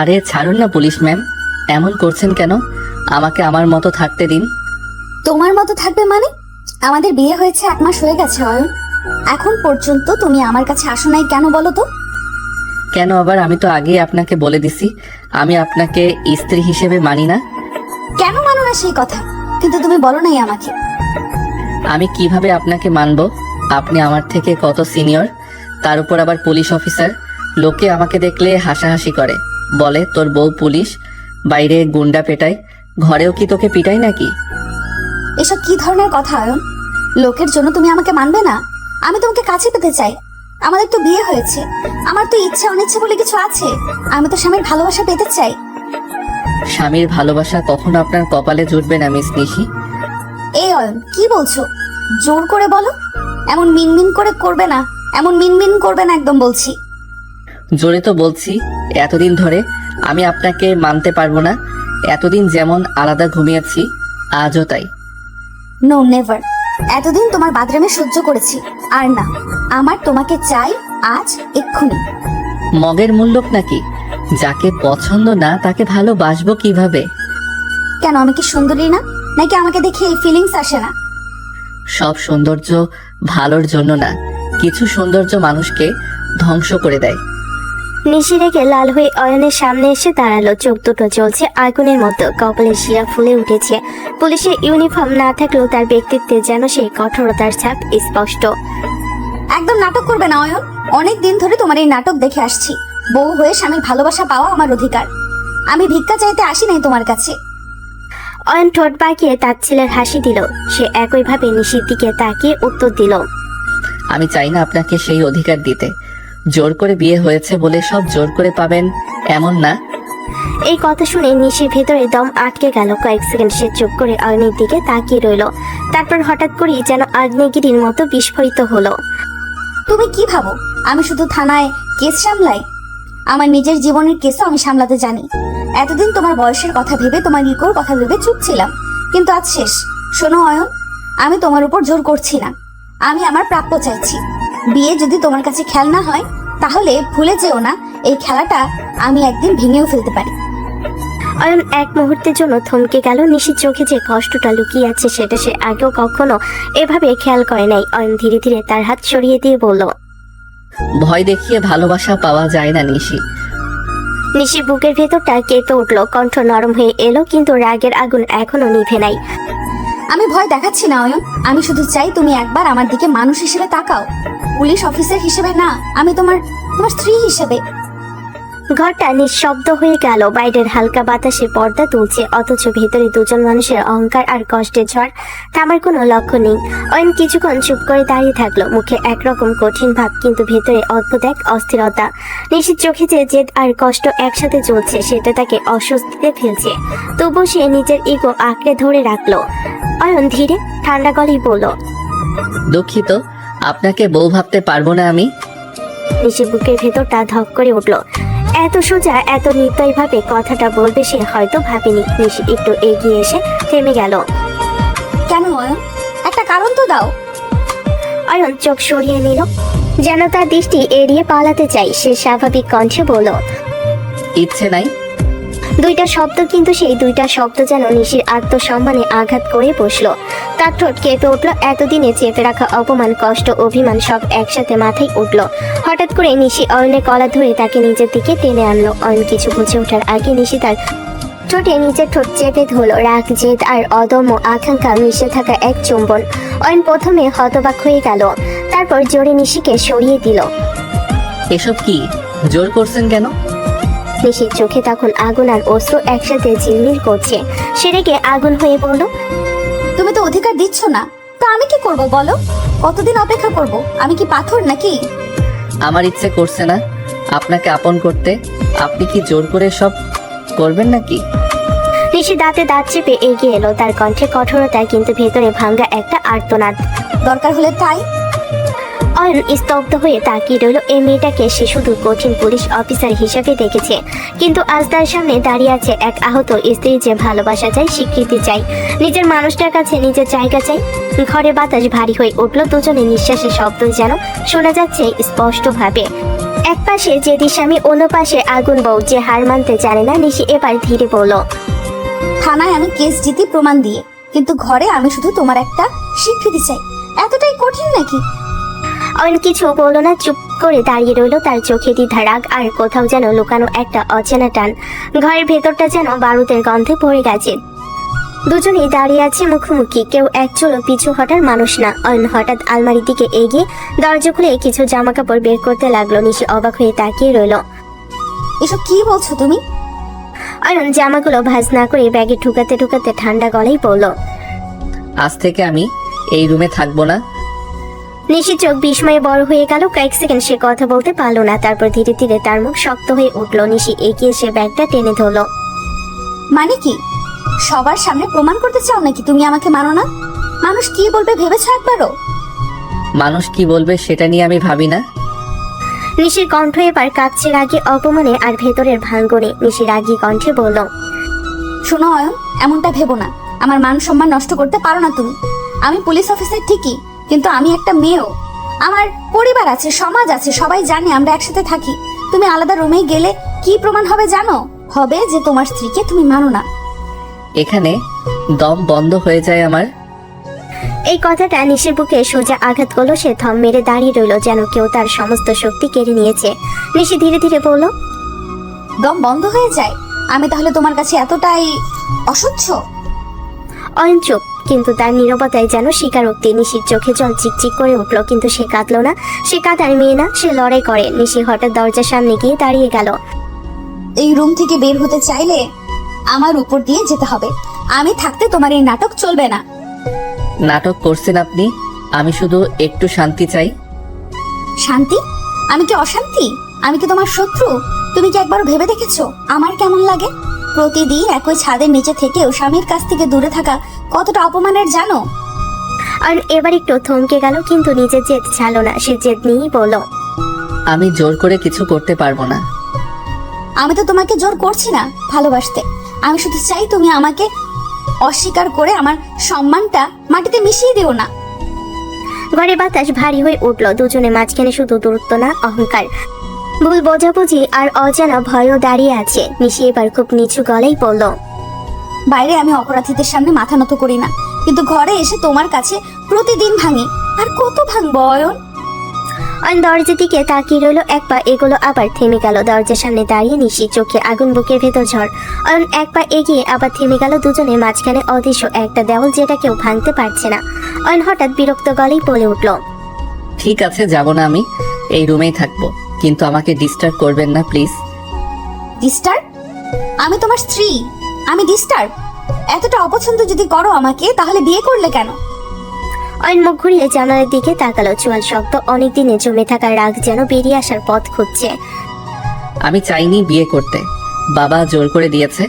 আরে ছাড়ুন না পুলিশ ম্যাম, এমন করছেন কেন? আমাকে আমার মতো থাকতে দিন। তোমার মতো থাকবে মানে? আমাদের বিয়ে হয়েছে 1 মাস হয়ে গেছে অয়ন। এখন পর্যন্ত তুমি আমার কাছে আসো নাই কেন বলো তো? কেন আবার? আমি তো আগেই আপনাকে বলে দিছি আমি আপনাকে স্ত্রী হিসেবে মানি না। কেন মানো না সেই কথা? কিন্তু তুমি বলো নাই আমাকে। আমি কিভাবে আপনাকে মানব? আপনি আমার থেকে কত সিনিয়র, তার উপর আবার পুলিশ অফিসার। লোকে আমাকে দেখলে হাসাহাসি করে, বলে তোর বউ পুলিশ, বাইরে গুন্ডা পেটায়, ঘরেও কি তোকে পিটাই নাকি? এসব কি ধরনের কথা অয়ন? লোকের জন্য তুমি আমাকে মানবে না? আমি তোমাকে কাছে পেতে চাই। আমাদের তো বিয়ে হয়েছে, আমার তো ইচ্ছা অনিচ্ছা বলে কিছু আছে। আমি তো স্বামীর ভালোবাসা পেতে চাই। স্বামীর ভালোবাসা কখনো আপনার কপালে জুটবে না মিস নিশি। এই অয়ন, কি বলছো? জোর করে বলো। এমন মিনমিন করে করবে না, এমন মিনমিন করবে না একদম বলছি। জোরে তো বলছি। এতদিন ধরে আমি আপনাকে মানতে পারবো না। এতদিন যেমন আলাদা ঘুমিয়েছি, আজও তাই। No never. এতদিন তোমার বাথরুমে সহ্য করেছি, আর না, আমার তোমাকে চাই আজ, এক্ষুনি। মগের মূল্যক নাকি? যাকে পছন্দ না তাকে ভালোবাসবো কিভাবে? কেন, আমি কি সুন্দরী না? নাকি আমাকে দেখে এই ফিলিংস আসে না? সব সৌন্দর্য ভালোর জন্য না, কিছু সৌন্দর্য মানুষকে ধ্বংস করে দেয়। নিশি রেগে লাল হয়ে অয়নের সামনে এসে দাঁড়ালো। চোখ দুটো জ্বলছে আগুনের মতো, কপালে শিরা ফুলে উঠেছে। পুলিশের ইউনিফর্ম না থাকলেও তার ব্যক্তিত্বে যেন সেই কঠোরতার ছাপ স্পষ্ট। একদম নাটক করবে না অয়ন। অনেক দিন ধরে তোমার এই নাটক দেখে আসছি। বউ হয়ে স্বামীর ভালোবাসা পাওয়া আমার অধিকার। আমি ভিক্ষা চাইতে আসি নাই তোমার কাছে। অয়ন ঠোঁট বাঁকিয়ে তাচ্ছিলের হাসি দিল। সে একইভাবে নিশির দিকে তাকিয়ে উত্তর দিল, আমি চাই না আপনাকে সেই অধিকার দিতে। জোর করে বিয়ে হয়েছে বলে সব জোর করে পাবেন এমন না। এই কথা শুনে নিশির ভেতরে দম আটকে গেল। কয়েক সেকেন্ড সে চুপ করে অয়নের দিকে তাকিয়ে রইল। তারপর হঠাৎ করেই যেন আগ্নেয়গিরির মতো বিস্ফোরিত হলো। তুমি কি ভাবো আমি শুধু থানায় কেস সামলাই? আমার নিজের জীবনের কেসও আমি সামলাতে জানি। এতদিন তোমার বয়সের কথা ভেবে, তোমার ইগোর কথা ভেবে চুপ ছিলাম, কিন্তু আজ শেষ। শোনো অয়ন, আমি তোমার উপর জোর করছি না। আমি আমার প্রাপ্য চাইছি। বিয়ে যদি তোমার কাছে খেলনা হয়, তাহলে ভুলে যেও না এই খেলাটা আমি একদিন ভেঙেও ফেলতে পারি। অয়ন এক মুহূর্তের জন্য থমকে গেল। নিশির চোখে যে কষ্টটা লুকিয়ে আছে সেটা সে আগেও কখনো এভাবে খেয়াল করে নাই। অয়ন ধীরে ধীরে তার হাত সরিয়ে দিয়ে বলল, ভয় দেখিয়ে ভালোবাসা পাওয়া যায় না নিশি। নিশির বুকের ভেতরটা কেঁপে উঠল। কণ্ঠ নরম হয়ে এলো, কিন্তু রাগের আগুন এখনো নিভে নাই। আমি ভয় দেখাচ্ছি না অয়ন। আমি শুধু চাই তুমি একবার আমার দিকে মানুষ হিসেবে তাকাও, পুলিশ অফিসার হিসেবে না। আমি তোমার তোমার স্ত্রী হিসেবে। ঘরটা নিঃশব্দ হয়ে গেল। বাইরের হালকা বাতাসে পর্দা তুলছে, অথচ ভেতরে দুজন মানুষের অহংকার আর কষ্টের ঝড় থামার কোনো লক্ষ্য নেই। অয়ন কিছুক্ষণ চুপ করে দাঁড়িয়ে থাকলো, মুখে একরকম কঠিন ভাব, কিন্তু ভেতরে অদ্ভুত এক অস্থিরতা। নিশির চোখে যে জেদ আর কষ্ট একসাথে জ্বলছে, সেটা তাকে অস্বস্তিতে ফেলছে। তবুও সে নিজের ইগো আঁকড়ে ধরে রাখলো। অয়ন ধীরে ঠান্ডা গলায় বলল, দুঃখিত, আপনাকে বউ ভাবতে পারবো না আমি। নিশির বুকের ভেতরটা ধক করে উঠল। এত সোজা, এত নির্দয় ভাবে কথাটা বলবে সে হয়তো ভাবেনি। নিশি একটু এগিয়ে এসে থেমে গেল। কেন অয়ন? একটা কারণ তো দাও। অয়ন চোখ সরিয়ে নিল, যেন তার দৃষ্টি এড়িয়ে পালাতে চাই। সে স্বাভাবিক কণ্ঠে বলল, ইচ্ছে নাই। দুইটা শব্দ, কিন্তু সেই দুইটা শব্দ যেন নিশির আত্মসম্মানে আঘাত করে বসলো। তার ঠোঁট কেঁপে উঠল। এতদিনে চেপে রাখা অপমান, কষ্ট, অভিমান সব একসাথে মাথায় উঠল। হঠাৎ করে নিশি অয়নের কলা ধরে তাকে নিজের দিকে টেনে আনলো। অয়ন কিছু বুঝে ওঠার আগে নিশি তার ঠোঁটে নিজের ঠোঁট চেপে ধরল। রাগ, জেদ আর অদম্য আকাঙ্ক্ষা মিশে থাকা এক চুম্বন। অয়ন প্রথমে হতবাক হয়ে গেল, তারপর জোরে নিশিকে সরিয়ে দিল। এসব কি? জোর করছেন কেন? নিশির চোখে তখন আগুন আর অশ্রু একসাথে ঝিলমিল করছে। সে রেগে আগুন হয়ে বলল, তুমি তো অধিকার দিচ্ছ না, তো আমি কি করব বলো? কতদিন অপেক্ষা করব? আমি কি পাথর নাকি? আমার ইচ্ছে করছে না আপনাকে আপন করতে। আপনি কি জোর করে সব করবেন নাকি? নিশি দাঁতে দাঁত চেপে এগিয়ে এলো, তার কণ্ঠে কঠোরতা, কিন্তু ভেতরে ভাঙ্গা একটা আর্তনাদ। দরকার হলে তাই। অয়ন স্তব্ধ হয়ে তাকিয়ে রইল। এই মেয়েটাকে সে শুধু কঠিন পুলিশ অফিসার হিসেবে দেখেছে, কিন্তু আজ তার সামনে দাঁড়িয়ে আছে এক আহত স্ত্রী, যে ভালোবাসা চাই, স্বীকৃতি চাই, নিজের মানুষটার কাছে নিজের জায়গা চাই। ঘরে বাতাস ভারী হয়ে উঠল। দুজনে নিঃশ্বাসের শব্দ যেন শোনা যাচ্ছে স্পষ্টভাবে। এক পাশে জেদি স্বামী, অন্য পাশে আগুন বউ যে হার মানতে জানে না, নিশি এবার ধীরে বলল। থানায় আমি কেস জিতি প্রমাণ দিয়ে, কিন্তু ঘরে আমি শুধু তোমার একটা স্বীকৃতি চাই। এতটাই কঠিন নাকি? অয়ন কিছু বলল না, চুপ করে দাঁড়িয়ে রইল। তার চোখে দ্বিধা, রাগ আর কোথাও যেন লুকানো একটা অচেনা টান। ঘরের ভেতরটা যেন বারুদের গন্ধে ভরে গেছে। দুজনেই দাঁড়িয়ে আছে মুখোমুখি, কেউ এক চুলো পিছু হটার মানুষ না। অয়ন হঠাৎ আলমারির দিকে এগিয়ে দরজা খুলে কিছু জামা কাপড় বের করতে লাগলো। নিশি অবাক হয়ে তাকিয়ে রইল। এসব কি বলছো তুমি? অয়ন জামাগুলো ভাঁজ না করে ব্যাগে ঢুকাতে ঢুকাতে ঠান্ডা গলায় বলল। আজ থেকে আমি এই রুমে থাকবো না। নিশির চোখ বিস্ময়ে বড় হয়ে গেল। কয়েক সেকেন্ড সে কথা বলতে পারলো না, তারপর ধীরে ধীরে তার মুখ শক্ত হয়ে উঠল। নিশি এগিয়ে সে ব্যাগটা টেনে ধরলো। মানে কি? সবার সামনে প্রমাণ করতে চাও নাকি তুমি আমাকে মানো না? মানুষ কি বলবে ভেবেছো একবারও? মানুষ কি বলবে সেটা নিয়ে আমি ভাবি না। নিশির কণ্ঠ এবার কাঁপছে রাগে, অপমানে আর ভেতরের ভাঙ্গনে। নিশি রাগী কণ্ঠে বলল। শোনো অয়ন, এমনটা ভেবো না। আমার মান সম্মান নষ্ট করতে পারো না তুমি। আমি পুলিশ অফিসার ঠিকই, কিন্তু আমি একটা মেয়েও। আমার পরিবার আছে, সমাজ আছে, সবাই জানে আমরা একসাথে থাকি। তুমি আলাদা রুমে গেলে কি প্রমাণ হবে জানো? হবে যে তোমার স্ত্রীকে তুমি মানো না। এখানে দম বন্ধ হয়ে যায় আমার। এই কথাটা নিশির বুকে সোজা আঘাত করলো। সে থম মেরে দাঁড়িয়ে রইল, যেন কেউ তার সমস্ত শক্তি কেড়ে নিয়েছে। নিশি ধীরে ধীরে বলল। দম বন্ধ হয়ে যায়? আমি তাহলে তোমার কাছে এতটাই অসহ্য? অয়ন চুপ, কিন্তু তার নীরবতায় যেন স্বীকারোক্তি। নিশির চোখে জল চিকচিক করে উঠল, কিন্তু সে কাঁদলো না। সে কাঁদার মেয়ে না, সে লড়াই করে। নিশি হঠাৎ দরজার সামনে গিয়ে দাঁড়িয়ে গেল। এই রুম থেকে বের হতে চাইলে আমার উপর দিয়ে যেতে হবে। আমি থাকতে তোমার এই নাটক চলবে না। নাটক করছেন আপনি, আমি শুধু একটু শান্তি চাই। শান্তি? আমি কি অশান্তি? আমি কি তোমার শত্রু? তুমি কি একবার ভেবে দেখেছো আমার কেমন লাগে? প্রতিদিন একই ছাদের নিচে থেকেও স্বামীর কাছ থেকে দূরে থাকা কতটা অপমানের জানো? আর এবার একটু থমকে গেল, কিন্তু নিজের জেদ ছাড়লো না। সে জেদ নিয়েই বলল। আমি জোর করে কিছু করতে পারবো না। আমি তো তোমাকে জোর করছি না ভালোবাসতে। আমি শুধু চাই তুমি আমাকে অস্বীকার করে আমার সম্মানটা মাটিতে মিশিয়ে দিও না। ঘরে বাতাস ভারী হয়ে উঠল। দুজনে মাঝখানে শুধু দূরত্ব না, অহংকার, ভুল বোঝাবুঝি আর অজানা ভয়ও দাঁড়িয়ে আছে। নিশি এবার খুব নিচু গলায় বলল। বাইরে আমি অপরাধীদের সামনে মাথা নত করি না, কিন্তু ঘরে এসে তোমার কাছে প্রতিদিন ভাঙি। আর কত ভাঙবো অয়ন? অয়ন দরজার দিকে তাকিয়ে রইল। এক পা এগোলো, আবার থেমে গেল। দরজার সামনে দাঁড়িয়ে নিশি, চোখে আগুন, বুকের ভেতর ঝড়। অয়ন এক পা এগিয়ে আবার থেমে গেল। দুজনের মাঝখানে অদৃশ্য একটা দেওয়াল, যেটা কেউ ভাঙতে পারছে না। অয়ন হঠাৎ বিরক্ত গলায় বলে উঠল। ঠিক আছে, যাব না, আমি এই রুমেই থাকবো, কিন্তু আমাকে ডিস্টার্ব করবেন না প্লিজ। ডিস্টার্ব? আমি তোমার স্ত্রী, আমি ডিস্টার্ব? এতটা অপছন্দ যদি করো আমাকে, তাহলে বিয়ে করলে কেন? অয়ন মুখ ঘুরিয়ে জানালার দিকে তাকালো। চুয়াল শক্ত, অনেকদিনে জমে থাকা রাগ যেন বেরিয়ে আসার পথ খুঁজছে। আমি চাইনি বিয়ে করতে, বাবা জোর করে দিয়েছে।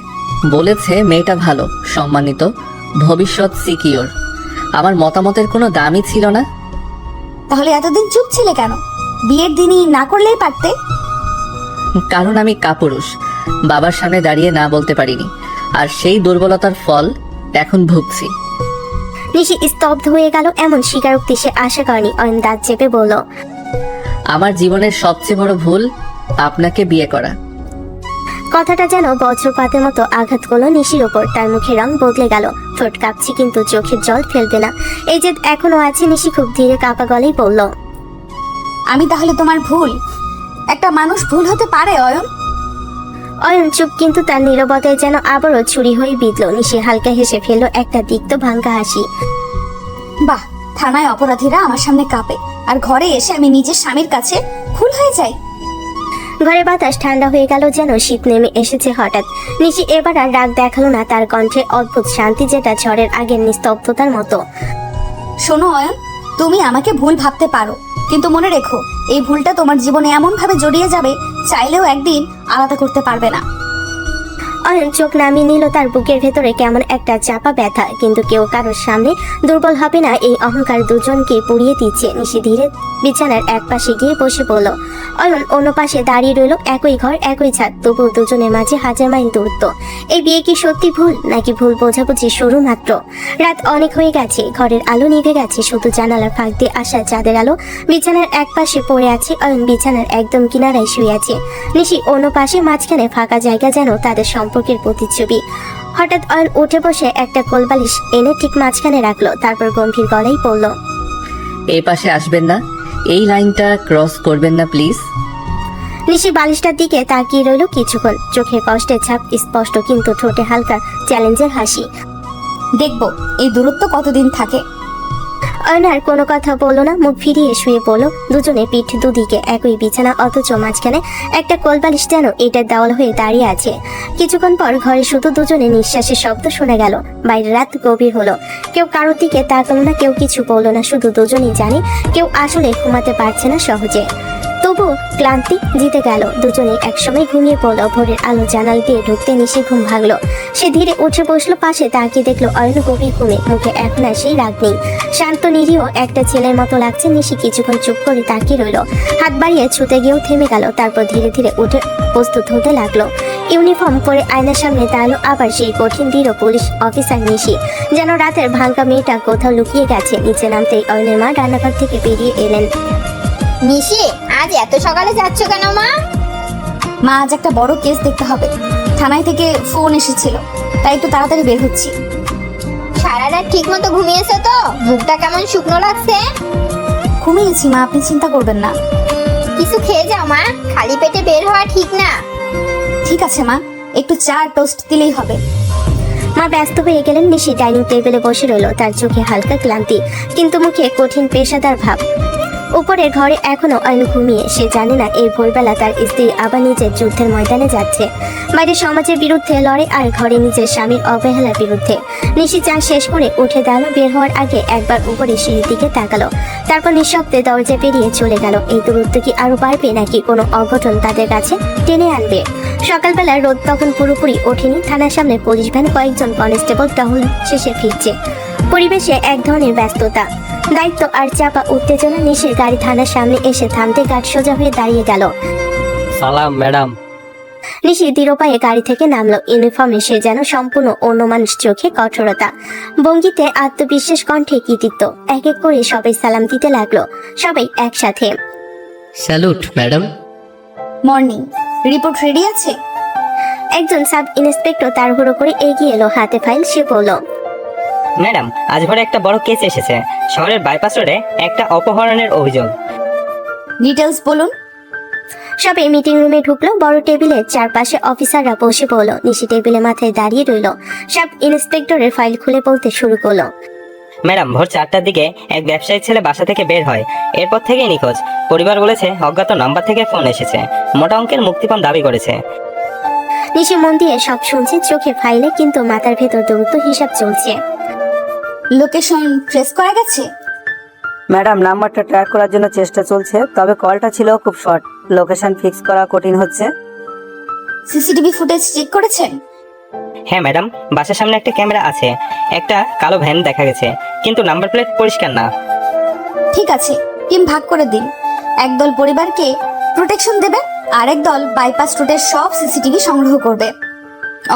বলেছে মেয়েটা ভালো, সম্মানিত, ভবিষ্যৎ সিকিওর। আমার মতামতের কোনো দামই ছিল না। তাহলে এতদিন চুপ ছিলে কেন? বিয়ের দিনই না করলেই পারতে। কারণ আমি কাপুরুষ, বাবার সামনে দাঁড়িয়ে না বলতে পারিনি, আর সেই দুর্বলতার ফল এখন ভুগছি। নিশি স্তব্ধ হয়ে গেল। এমন স্বীকারোক্তি সে আশা করেনি। অয়ন দাঁত চেপে বলল। আমার জীবনের সবচেয়ে বড় ভুল আপনাকে বিয়ে করা। কথাটা যেন বজ্রপাতের মতো আঘাত করলো নিশির ওপর। তার মুখের রং বদলে গেল, ঠোঁট কাঁপছে, কিন্তু চোখের জল ফেলবে না। এই যে এখনো আছে। নিশি খুব ধীরে কাঁপা গলায় বলল। আমি তাহলে তোমার ভুল? একটা মানুষ ভুল হতে পারে অয়ন? অয়ন চুপ, কিন্তু তার নীরবতায় যেন আবারও ছুরি হয়ে বিঁধল। নিশি হালকা হেসে ফেলল, একটা তিক্ত ভাঙ্গা হাসি। বাহ, থানায় অপরাধীরা আমার সামনে কাঁপে, আর ঘরে এসে আমি নিজের স্বামীর কাছে ভুল হয়ে যাই। ঘরে বাতাস ঠান্ডা হয়ে গেল, যেন শীত নেমে এসেছে হঠাৎ। নিশি এবার আর রাগ দেখালো না, তার কণ্ঠে অদ্ভুত শান্তি, যেটা ঝড়ের আগের নিস্তব্ধতার মতো। শোনো অয়ন, তুমি আমাকে ভুল ভাবতে পারো, কিন্তু মনে রেখো এই ভুলটা তোমার জীবনে এমন ভাবে জড়িয়ে যাবে, চাইলেও একদিন আলাদা করতে পারবে না। অয়ন চোখ নামিয়ে নিল, তার বুকের ভেতরে কেমন একটা চাপা ব্যথা, কিন্তু কেউ কারোর সামনে দুর্বল হবে না এই অহংকার দুজনকে পুড়িয়ে দিচ্ছে। নিশি ধীরে বিছানার এক পাশে গিয়ে বসে পড়ল। অয়ন অন্য পাশে দাঁড়িয়ে রইল। একই ঘর, একই ছাদ, তবুও দুজনের মাঝে হাজার মাইল দূরত্ব। এই বিয়ে কি সত্যি ভুল, নাকি ভুল বোঝাবুঝি শুরু মাত্র? রাত অনেক হয়ে গেছে, ঘরের আলো নিভে গেছে, শুধু জানালার ফাঁক দিয়ে আসা চাঁদের আলো। বিছানার এক পাশে পড়ে আছে অয়ন, বিছানার একদম কিনারায় শুয়ে আছে নিশি অন্য পাশে। মাঝখানে ফাঁকা জায়গা, যেন তাদের সম্পর্কের প্রতিচ্ছবি। হঠাৎ অয়ন উঠে বসে একটা কোলবালিশ এনে ঠিক মাঝখানে রাখলো, তারপর গম্ভীর গলায় বলল, এই পাশে আসবেন না, এই লাইনটা ক্রস করবেন না প্লিজ। নিশি বালিশটার দিকে তাকিয়ে রইল কিছুক্ষণ, চোখে কষ্টের ছাপ স্পষ্ট, কিন্তু ঠোঁটে হালকা চ্যালেঞ্জের হাসি। দেখবো এই দূরত্ব কতদিন থাকে। অয়ন আর কোনো কথা বলল না, মুখ ফিরিয়ে শুয়ে পড়লো। দুজনে পিঠ দুদিকে একই বিছানা, অথচ মাঝখানে একটা কোলবালিশ যেন এটার দেওয়াল হয়ে দাঁড়িয়ে আছে। কিছুক্ষণ পর ঘরে শুধু দুজনে নিঃশ্বাসের শব্দ শোনা গেল। বাইরে রাত গভীর হলো, কেউ কারোর দিকে তাকালো না, কেউ কিছু বললো না, শুধু দুজনেই জানে কেউ আসলে ঘুমাতে পারছে না সহজে। তবু ক্লান্তি জিতে গেল, দুজনে একসময় ঘুমিয়ে পড়লো। ভোরের আলো জানাল দিয়ে ঢুকতে নিশি ঘুম ভাঙলো। সে ধীরে উঠে বসলো, পাশে তাকিয়ে দেখলো অয়ন গভীর ঘুমে, মুখে এখন আর সেই রাগ নেই, শান্ত নিরীহ একটা ছেলের মতো লাগছে। নিশি কিছুক্ষণ চুপ করে তাকিয়ে রইল, হাত বাড়িয়ে ছুতে গিয়েও থেমে গেল, তারপর ধীরে ধীরে উঠে প্রস্তুত হতে লাগলো। ইউনিফর্ম পরে আয়নার সামনে দাঁড়ালো আবার সেই কঠিন দৃঢ় পুলিশ অফিসার নিশি, যেন রাতের ভাঙ্গা মেয়েটা কোথাও লুকিয়ে গেছে। নিচে নামতেই অয়নের মা রান্নাঘর থেকে বেরিয়ে এলেন। নিশি, আজ এত সকালে যাচ্ছ কেন মা? মা, আজ একটা বড় কেস দেখতে হবে, থানায় থেকে ফোন এসেছিল, তাই একটু তাড়াতাড়ি বের হচ্ছি। সারা রাত ঠিক মতো ঘুমিয়েছো তো? মুখটা কেমন শুকনো লাগছে? ঘুমিয়েছি মা, আপনি চিন্তা করবেন না। কিছু খেয়ে যাও মা, খালি পেটে বের হওয়া ঠিক না। ঠিক আছে মা, একটু চা আর টোস্ট দিলেই হবে। মা ব্যস্ত হয়ে গেলেন। নিশি ডাইনিং টেবিলে বসে রইল, তার চোখে হালকা ক্লান্তি, কিন্তু মুখে কঠিন পেশাদার ভাব। উপরের ঘরে এখনো অয়ন ঘুমিয়ে, সে জানে না এই ভোরবেলা তার স্ত্রী আবার নিজের যুদ্ধের ময়দানে যাচ্ছে। বাইরে সমাজের বিরুদ্ধে লড়ে, আর ঘরে নিজের স্বামীর অবহেলার বিরুদ্ধে। নিশি চা শেষ করে উঠে দাঁড়ালো, বের হওয়ার আগে একবার উপরে সিঁড়ির দিকে তাকালো, তারপর নিঃশব্দে দরজা পেরিয়ে চলে গেল। এই দূরত্ব কি আরো বাড়বে, নাকি কোনো অঘটন তাদের কাছে টেনে আনবে? সকালবেলা রোদ তখন পুরোপুরি ওঠেনি। থানার সামনে পুলিশ ভ্যান, কয়েকজন কনস্টেবল টহল শেষে ফিরছে। পরিবেশে এক ধরনের ব্যস্ততা, দায়িত্ব আর চাপা উত্তেজনা। নিশির গাড়ি থানার সামনে এসে থামতে গার্ড সোজা হয়ে দাঁড়িয়ে গেল। সালাম ম্যাডাম। নিশি দৃঢ় পায়ে গাড়ি থেকে নামলো। ইউনিফর্মে সে যেন সম্পূর্ণ অন্য মানুষ, চোখে কঠোরতা, ভঙ্গিতে আত্মবিশ্বাস, কণ্ঠে কৃতিত্ব। এক এক করে সবাই সালাম দিতে লাগলো, সবাই একসাথে। Salute madam. Morning, report ready আছে? একজন সাব ইন্সপেক্টর তাড়াহুড়ো করে এগিয়ে এলো, হাতে ফাইল। সে বলল, ম্যাডাম, আজ ভোরে একটা বড় কেস এসেছে। শহরের বাইপাস রোডে একটা অপহরণের অভিযোগ। ডিটেলস বলুন। সবাই মিটিং রুমে ঢুকলো। বড় টেবিলের চারপাশে অফিসাররা বসে পড়ল। নিশি টেবিলে মাথায় দাঁড়িয়ে রইল, সাব ইন্সপেক্টরের ফাইল খুলে বলতে শুরু করলো। ম্যাডাম, ভোর 4টার দিকে এক ব্যবসায়ী ছেলে বাসা থেকে বের হয়, এরপর থেকেই নিখোঁজ। পরিবার বলেছে অজ্ঞাত নাম্বার থেকে ফোন এসেছে, মোটা অঙ্কের মুক্তিপণ দাবি করেছে। নিশি মন দিয়ে সব শুনছে, চোখে ফাইলে, কিন্তু মাথার ভেতর দ্রুত হিসাব চলছে। লোকেশন ট্রেস করা গেছে? ম্যাডাম, নাম্বারটা ট্র্যাক করার জন্য চেষ্টা চলছে, তবে কলটা ছিল খুব শর্ট, লোকেশন ফিক্স করা কঠিন হচ্ছে। সিসিটিভি ফুটেজ চেক করেছেন? হ্যাঁ ম্যাডাম, বাসার সামনে একটা ক্যামেরা আছে, একটা কালো ভ্যান দেখা গেছে, কিন্তু নাম্বার প্লেট পরিষ্কার না। ঠিক আছে, টিম ভাগ করে দিন। একদল পরিবারকে প্রোটেকশন দেবে, আর একদল বাইপাস রোডের সব সিসিটিভি সংগ্রহ করবে।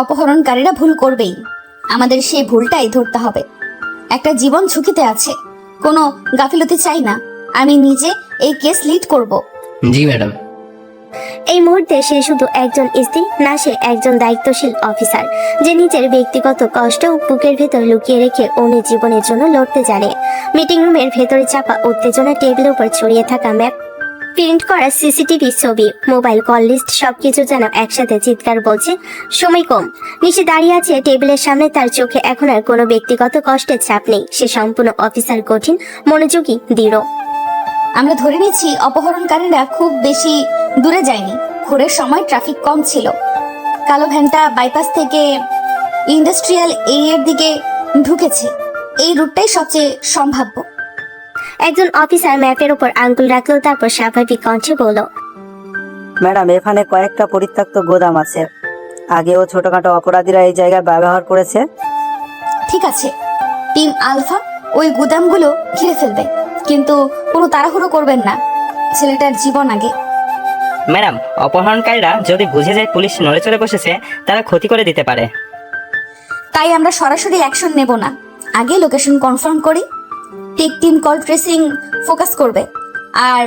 অপহরণকারীরা ভুল করবেই, আমাদের সেই ভুলটাই ধরতে হবে। একটা জীবন ঝুঁকিতে আছে, কোনো গাফিলতি চাই না। আমি নিজে এই কেস লিড করব। জি ম্যাডাম। এই মুহূর্তে সে শুধু একজন স্ত্রী না, সে একজন দায়িত্বশীল অফিসার, যে নিজের ব্যক্তিগত কষ্ট বুকের ভেতর লুকিয়ে রেখে অন্যের জীবনের জন্য লড়তে জানে। মিটিং রুমের ভেতরে চাপা উত্তেজনা, টেবিলের উপর ছড়িয়ে থাকা ম্যাপ, প্রিন্ট করা সিসিটিভি ছবি, মোবাইল কল লিস্ট, সবকিছু যেন একসাথে চিৎকার বলছে, সময় কম। নিচে দাঁড়িয়ে আছে টেবিলের সামনে, তার চোখে এখন আর কোনো ব্যক্তিগত কষ্টের ছাপ নেই। সে সম্পূর্ণ অফিসার, কঠিন, মনোযোগী, দৃঢ়। আমরা ধরে নিচ্ছি অপহরণকারীরা খুব বেশি দূরে যায়নি। ভোরের সময় ট্রাফিক কম ছিল। কালো ভ্যানটা বাইপাস থেকে ইন্ডাস্ট্রিয়াল এরিয়ার দিকে ঢুকেছে। এই রুটটাই সবচেয়ে সম্ভাব্য। একজন অফিসার ম্যাপের উপর আঙ্গুল রাখলো, তারপর স্বাভাবিক কণ্ঠে বলল, ম্যাডাম, এখানে কয়েকটা পরিত্যক্ত গোদাম আছে, আগেও ছোটখাটো অপরাধীরা এই জায়গায় ব্যবহার করেছে। ঠিক আছে, টিম আলফা ওই গুদামগুলো ঘিরে ফেলবে, কিন্তু কোনো তাড়াহুড়ো করবেন না, ছেলেটার জীবন আগে। ম্যাডাম, অপহরণকারীরা যদি বুঝে যায় পুলিশ নড়ে চড়ে বসেছে, তারা ক্ষতি করে দিতে পারে। তাই আমরা সরাসরি অ্যাকশন নেব না, আগে লোকেশন কনফার্ম করি। Tech team call tracing focus করবে, আর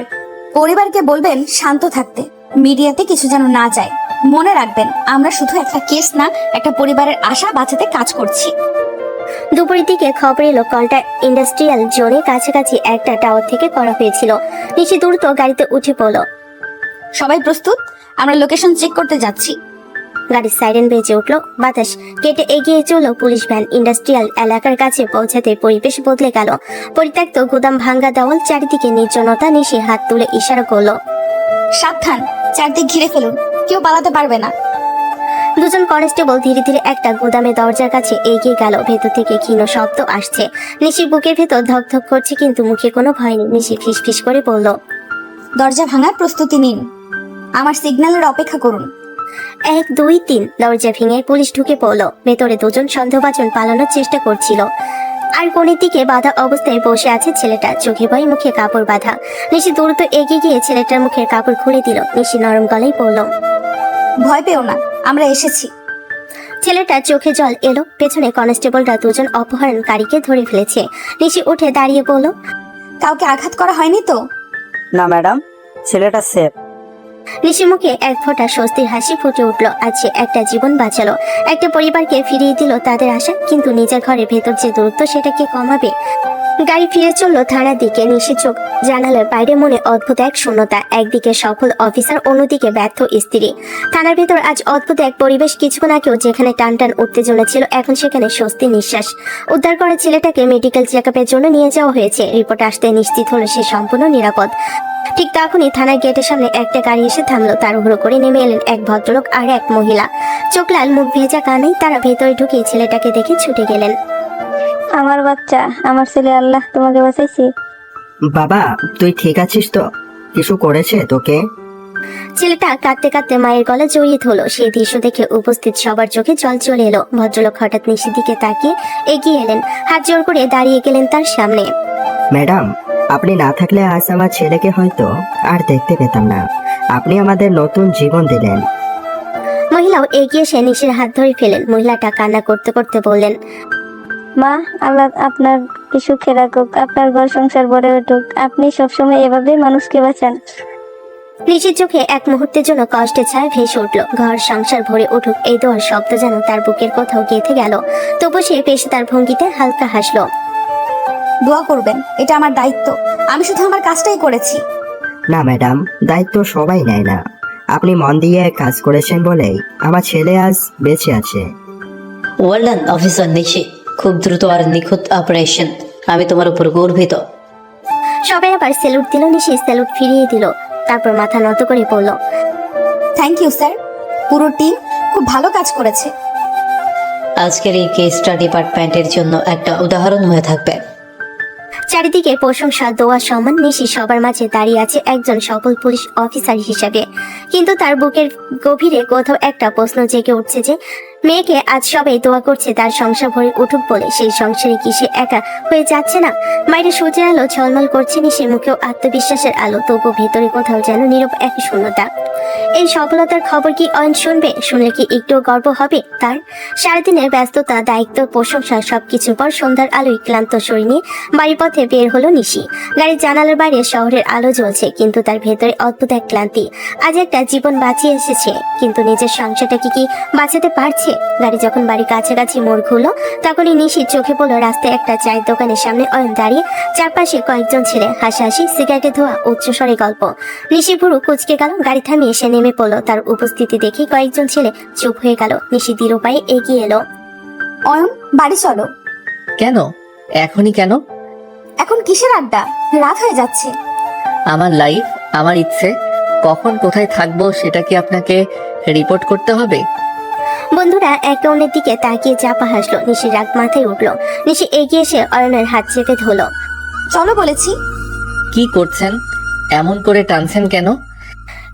পরিবারকে বলবেন শান্ত থাকতে, মিডিয়াতে কিছু যেন না যায়। মনে রাখবেন, আমরা শুধু একটা কেস না, একটা পরিবারের আশা বাঁচাতে কাজ করছি। দুপুরের দিকে খবর এলো কলটা ইন্ডাস্ট্রিয়াল জোনের কাছাকাছি একটা টাওয়ার থেকে করা হয়েছিল। নিশি দ্রুত গাড়িতে উঠে পড়ল। সবাই প্রস্তুত? আমরা লোকেশন চেক করতে যাচ্ছি। গাড়ির সাইরেন বেজে উঠল, বাতাস কেটে এগিয়ে চলল পুলিশ ভ্যান। ইন্ডাস্ট্রিয়াল এলাকার কাছে পৌঁছাতে পরিবেশ বদলে গেল। পরিত্যক্ত গুদাম, ভাঙ্গা দেওয়াল, চারিদিকে নির্জনতা। নিশি হাত তুলে ইশারা করলো। সাবধান, চারদিক ঘিরে ফেলুন, কেউ পালাতে পারবে না। দুজন কনস্টেবল ধীরে ধীরে একটা গুদামের দরজার কাছে এগিয়ে গেল। ভেতর থেকে ক্ষীণ শব্দ আসছে। নিশির বুকের ভেতর ধকধক করছে, কিন্তু মুখে কোনো ভয় নেই। নিশি ফিসফিস করে বলল, দরজা ভাঙার প্রস্তুতি নিন, আমার সিগন্যালের অপেক্ষা করুন। 1 2 3 দরজা ভেঙে পুলিশ ঢুকে পড়লো। ভেতরে দুজন সন্দেহভাজন পালানোর চেষ্টা করছিল, আর কোণের দিকে বাঁধা অবস্থায় বসে আছে ছেলেটা, চোখে ভয়, মুখে কাপড় বাঁধা। নিশি দ্রুত এগিয়ে গিয়ে ছেলেটার মুখের কাপড় খুলে দিল। নিশি নরম গলায় বলল, ভয় পেও না, আমরা এসেছি। ছেলেটার চোখে জল এলো। পেছনে কনস্টেবলরা দুজন অপহরণকারীকে ধরে ফেলেছে। নিশি উঠে দাঁড়িয়ে বলল, কাউকে আঘাত করা হয়নি তো? না ম্যাডাম, ছেলেটা সেফ। নিশির মুখে এক ফোঁটা স্বস্তির হাসি ফুটে উঠল। আজ সে একটা জীবন বাঁচালো, একটা পরিবারকে ফিরিয়ে দিল তাদের আশা। কিন্তু নিজের ঘরের ভেতর যে দূরত্ব, সেটাকে কমাবে। গাড়ি ফিরে চললো থানার দিকে। নিশি চোখ জানালার বাইরে, মনে অদ্ভুত এক শূন্যতা। একদিকে সফল অফিসার, অন্যদিকে ব্যর্থ স্ত্রী। থানার ভেতর আজ অদ্ভুত এক পরিবেশ। কিছুক্ষণ আগেও যেখানে টান টান উত্তেজনা ছিল, এখন সেখানে স্বস্তির নিঃশ্বাস। উদ্ধার করা ছেলেটাকে মেডিকেল চেকআপের জন্য নিয়ে যাওয়া হয়েছে। রিপোর্ট আসতে নিশ্চিত হলো সে সম্পূর্ণ নিরাপদ। ঠিক তখনই থানার গেটের সামনে একটা গাড়ি এসে থামলো। তাড়াহুড়ো করে নেমে এলেন এক ভদ্রলোক আর এক মহিলা। চোখ লাল, মুখ ভেজা, কানেই। তারা ভেতরে ঢুকে ছেলেটাকে দেখে ছুটে গেলেন। আমার বাচ্চা, আমার ছেলে, আল্লাহ তোমাকে বাঁচাইছি। বাবা, তুই ঠিক আছিস তো? কিছু করেছে তোকে? ছেলেটা কাঁদতে কাঁদতে মায়ের গলা জড়িয়ে ধরলো। সেই দৃশ্য দেখে উপস্থিত সবার চোখে জল চলে এলো। ভদ্রলোক হঠাৎ নিশির দিকে তাকিয়ে এগিয়ে এলেন, হাত জোর করে দাঁড়িয়ে গেলেন তার সামনে। ম্যাডাম, আপনি না থাকলে আজ আমার ছেলেকে হয়তো আর দেখতে পেতাম না। আপনি আমাদের নতুন জীবন দিলেন। মহিলাও এগিয়ে এসে নিশির হাত ধরে ফেলেন। মহিলাটা কান্না করতে করতে বললেন, মা, আল্লাহ আপনার সুখে রাখুক, আপনার ঘর সংসার গড়ে উঠুক। আপনি সবসময় এভাবে মানুষকে বাঁচান। নিশির চোখে এক মুহূর্তের জন্য কষ্টের ছায়া ভেসে উঠল। ঘর সংসার ভরে উঠুক, এই দোয়ার শব্দ যেন তার বুকের কোথাও গেঁথে গেল। তবু সে পেশাদার ভঙ্গিতে হালকা হাসলো। দোয়া করবেন, এটা আমার দায়িত্ব, আমি শুধু আমার কাজটাই করেছি। না ম্যাডাম, দায়িত্ব সবাই নেয় না। আপনি মন দিয়ে কাজ করেছেন বলেই আমার ছেলে আজ বেঁচে আছে। ওয়েল ডান অফিসার নিশি, খুব দ্রুত আর নিখুঁত অপারেশন। আমি তোমার উপর গর্বিত। সবাই আবার স্যালুট দিল। নিশি স্যালুট ফিরিয়ে দিল, তারপর মাথা নত করে বলল, থ্যাংক ইউ স্যার, পুরো টিম খুব ভালো কাজ করেছে। আজকের এই কেসটা ডিপার্টমেন্টের জন্য একটা উদাহরণ হয়ে থাকবে। চারিদিকে প্রশংসা, দোয়া, সম্মান। নিশি সবার মাঝে দাঁড়িয়ে আছে একজন সফল পুলিশ অফিসার হিসেবে। কিন্তু তার বুকের গভীরে কোথাও একটা প্রশ্ন জেগে উঠছে যে মেয়েকে আজ সবাই দোয়া করছে তার সংসার ভরে উঠুক বলে, সেই সংসারে কি সে একা হয়ে যাচ্ছে না? বাইরে সূর্যের আলো ঝলমল করছে, নিশির মুখেও আত্মবিশ্বাসের আলো। তবু ভেতরে কোথাও যেন নীরব এক শূন্যতা। এই সফলতার খবর কি অয়ন শুনবে? শুনলে কি একটু গর্ব হবে তার? সারাদিনের ব্যস্ততা, দায়িত্ব, প্রশংসা সবকিছুর পর সন্ধ্যার আলোয় ক্লান্ত শরীর নিয়ে বাড়ির পথে বের হলো নিশি। গাড়ির জানালার বাইরে শহরের আলো জ্বলছে, কিন্তু তার ভেতরে অদ্ভুত এক ক্লান্তি। আজ একটা জীবন বাঁচিয়ে এসেছে, কিন্তু নিজের সংসারটাকে কি বাঁচাতে পারছে? গাড়ি যখন বাড়ির কাছাকাছি মোড় ঘুরলো, তখনই নিশির চোখে পড়লো রাস্তায় একটা চায়ের দোকানের সামনে অয়ন দাঁড়িয়ে, চারপাশে কয়েকজন ছেলে, হাসাহাসি, সিগারেটে ধোয়া, উচ্চস্বরে গল্প। নিশি পুরো কুচকে গেল। গাড়ি থামিয়ে সে নেমে পড়লো। তার উপস্থিতি দেখে কয়েকজন ছেলে চুপ হয়ে গেল। নিশি দৃঢ় পায়ে এগিয়ে এলো। অয়ন, বাড়ি চলো। কেন? এখনই কেন? এখন কিসের আড্ডা? রাত হয়ে যাচ্ছে। আমার লাইফ, আমার ইচ্ছে, কখন কোথায় থাকবো সেটা কি আপনাকে রিপোর্ট করতে হবে? বন্ধুরা একে অন্যের দিকে তাকিয়ে চাপা হাসলো। নিশির রাগ মাথায় উঠলো। নিশি এগিয়ে এসে অয়নের হাত চেপে ধরলো। চলো বলেছি। কি করছেন? এমন করে টানছেন কেন?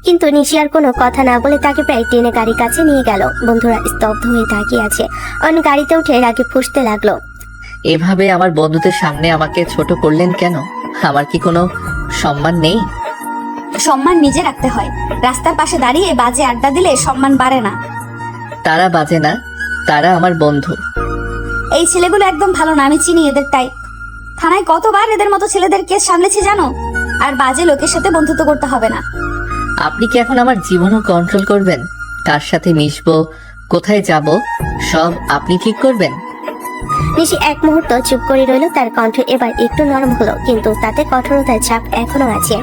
কিন্তু নিশি আর কোনো কথা না বলে তাকে প্রায় টেনে গাড়ির কাছে নিয়ে গেল। বন্ধুরা স্তব্ধ হয়ে তাকিয়ে আছে। অয়ন গাড়িতে উঠে রাগে ফুঁসতে লাগলো। এভাবে আমার বন্ধুদের সামনে আমাকে ছোট করলেন কেন? আমার কি কোনো সম্মান নেই? সম্মান নিজে রাখতে হয়। রাস্তার পাশে দাঁড়িয়ে বাজে আড্ডা দিলে সম্মান বাড়ে না। তারা বাজে না, তারা আমার বন্ধু। এই ছেলেগুলো একদম ভালো না, আমি চিনি এদের টাইপ। থানায় কতবার এদের মতো ছেলেদের কেস সামলেছি জানো? আর বাজে লোকের সাথে বন্ধুত্ব করতে হবে না। আপনি কি এখন আমার জীবনও কন্ট্রোল করবেন? কার সাথে মিশবো, কোথায় যাব, সব আপনি ঠিক করবেন? নিশি এক মুহূর্ত চুপ করে রইল। তার কণ্ঠ এবার একটু নরম হলো, কিন্তু তাতে কঠোরতার ছাপ এখনো আছে।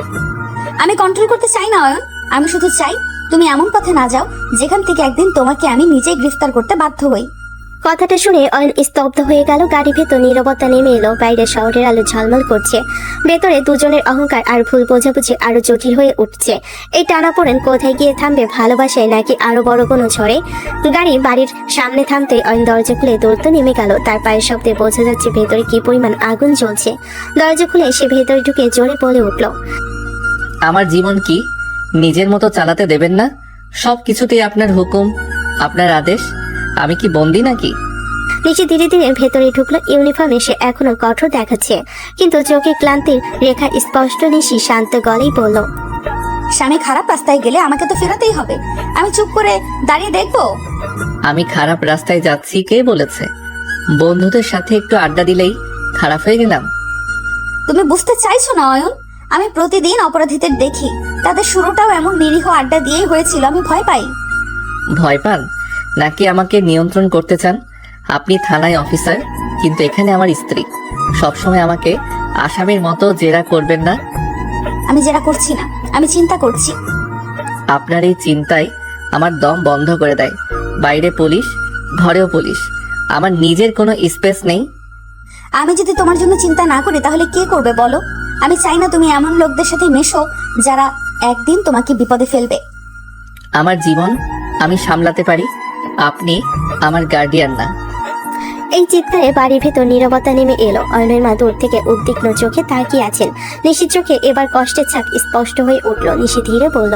আমি কন্ট্রোল করতে চাই না অয়ন, আমি শুধু চাই তুমি এমন পথে না যাও যেখান থেকে একদিন তোমাকে আমি নিজেই গ্রেফতার করতে বাধ্য হই। কথাটা শুনে অয়ন স্তব্ধ হয়ে গেল। গাড়ি ভেতর নীরবতা নেমে এলো। বাইরে শহরের আলো ঝলমল করছে। ভেতরে দুজনের অহংকার আর ভুল বোঝাবুঝি আরো জটিল হয়ে উঠছে। এই টানাপোড়েন কোথায় গিয়ে থামবে, ভালোবাসায় নাকি আরো বড় কোনো ঝড়ে? গাড়ি বাড়ির সামনে থামতে অয়ন দরজা খুলে দৌড়তে নেমে গেল। তার পায়ের শব্দে বোঝা যাচ্ছে ভেতরে কি পরিমাণ আগুন জ্বলছে। দরজা খুলে সে ভেতরে ঢুকে জোরে বলে উঠল, আমার জীবন কি নিজের মতো চালাতে দেবেন না? সব কিছুতেই আপনার হুকুম, আপনার আদেশ। আমি কি বন্দি নাকি? নিচে ধীরে ধীরে ভেতরে ঢুকলো। ইউনিফর্মে সে এখনো কঠোর দেখাচ্ছে, কিন্তু চোখে ক্লান্তির রেখা স্পষ্ট। নিশি শান্ত গলেই বলল, স্বামী খারাপ রাস্তায় গেলে আমাকে তো ফেরাতেই হবে। আমি চুপ করে দাঁড়িয়ে দেখবো? আমি খারাপ রাস্তায় যাচ্ছি কে বলেছে? বন্ধুদের সাথে একটু আড্ডা দিলেই খারাপ হয়ে গেলাম? তুমি বুঝতে চাইছো না অয়ন? আমি প্রতিদিন অপরাধীদের দেখি, তাদের শুরুটাও এমন নিরীহ আড্ডা দিয়েই হয়েছিল। আমি ভয় পাই। ভয় পান নাকি আমাকে নিয়ন্ত্রণ করতে চান? আপনি থানায় অফিসার, কিন্তু এখানে আমার স্ত্রী। সবসময় আমাকে আসামির মতো জেরা করবেন না। আমি যেটা করছি না, আমি চিন্তা করছি। আপনার এই চিন্তায় আমার দম বন্ধ করে দেয়। বাইরে পুলিশ, ঘরেও পুলিশ, আমার নিজের কোনো স্পেস নেই। আমি যদি তোমার জন্য চিন্তা না করি তাহলে কে করবে বলো? আমি চাই না তুমি এমন লোকদের সাথে মেশো যারা একদিন তোমাকে বিপদে ফেলবে। আমার জীবন আমি সামলাতে পারি, আপনি আমার গার্ডিয়ান না। এই চিৎকারে বাড়ির ভেতর নীরবতা নেমে এলো। অয়নের মা দূর থেকে উদ্বিগ্ন চোখে তাকিয়ে আছেন। নিশির চোখে এবার কষ্টের ছাপ স্পষ্ট হয়ে উঠল। নিশি ধীরে বলল,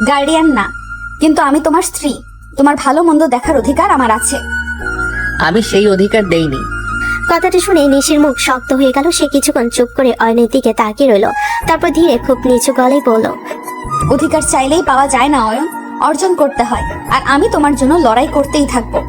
গার্ডিয়ান না, কিন্তু আমি তোমার স্ত্রী। তোমার ভালো মন্দ দেখার অধিকার আমার আছে। আমি সেই অধিকার দেইনি। কথাটা শুনে নিশির মুখ শক্ত হয়ে গেল। সে কিছুক্ষণ চুপ করে অয়নের দিকে তাকিয়ে রইল। তারপর ধীরে খুব নিচু গলায় বলল, অধিকার চাইলেই পাওয়া যায় না অয়ন, অর্জন করতে হয়। আর আমি তোমার জন্য লড়াই করতেই থাকবো।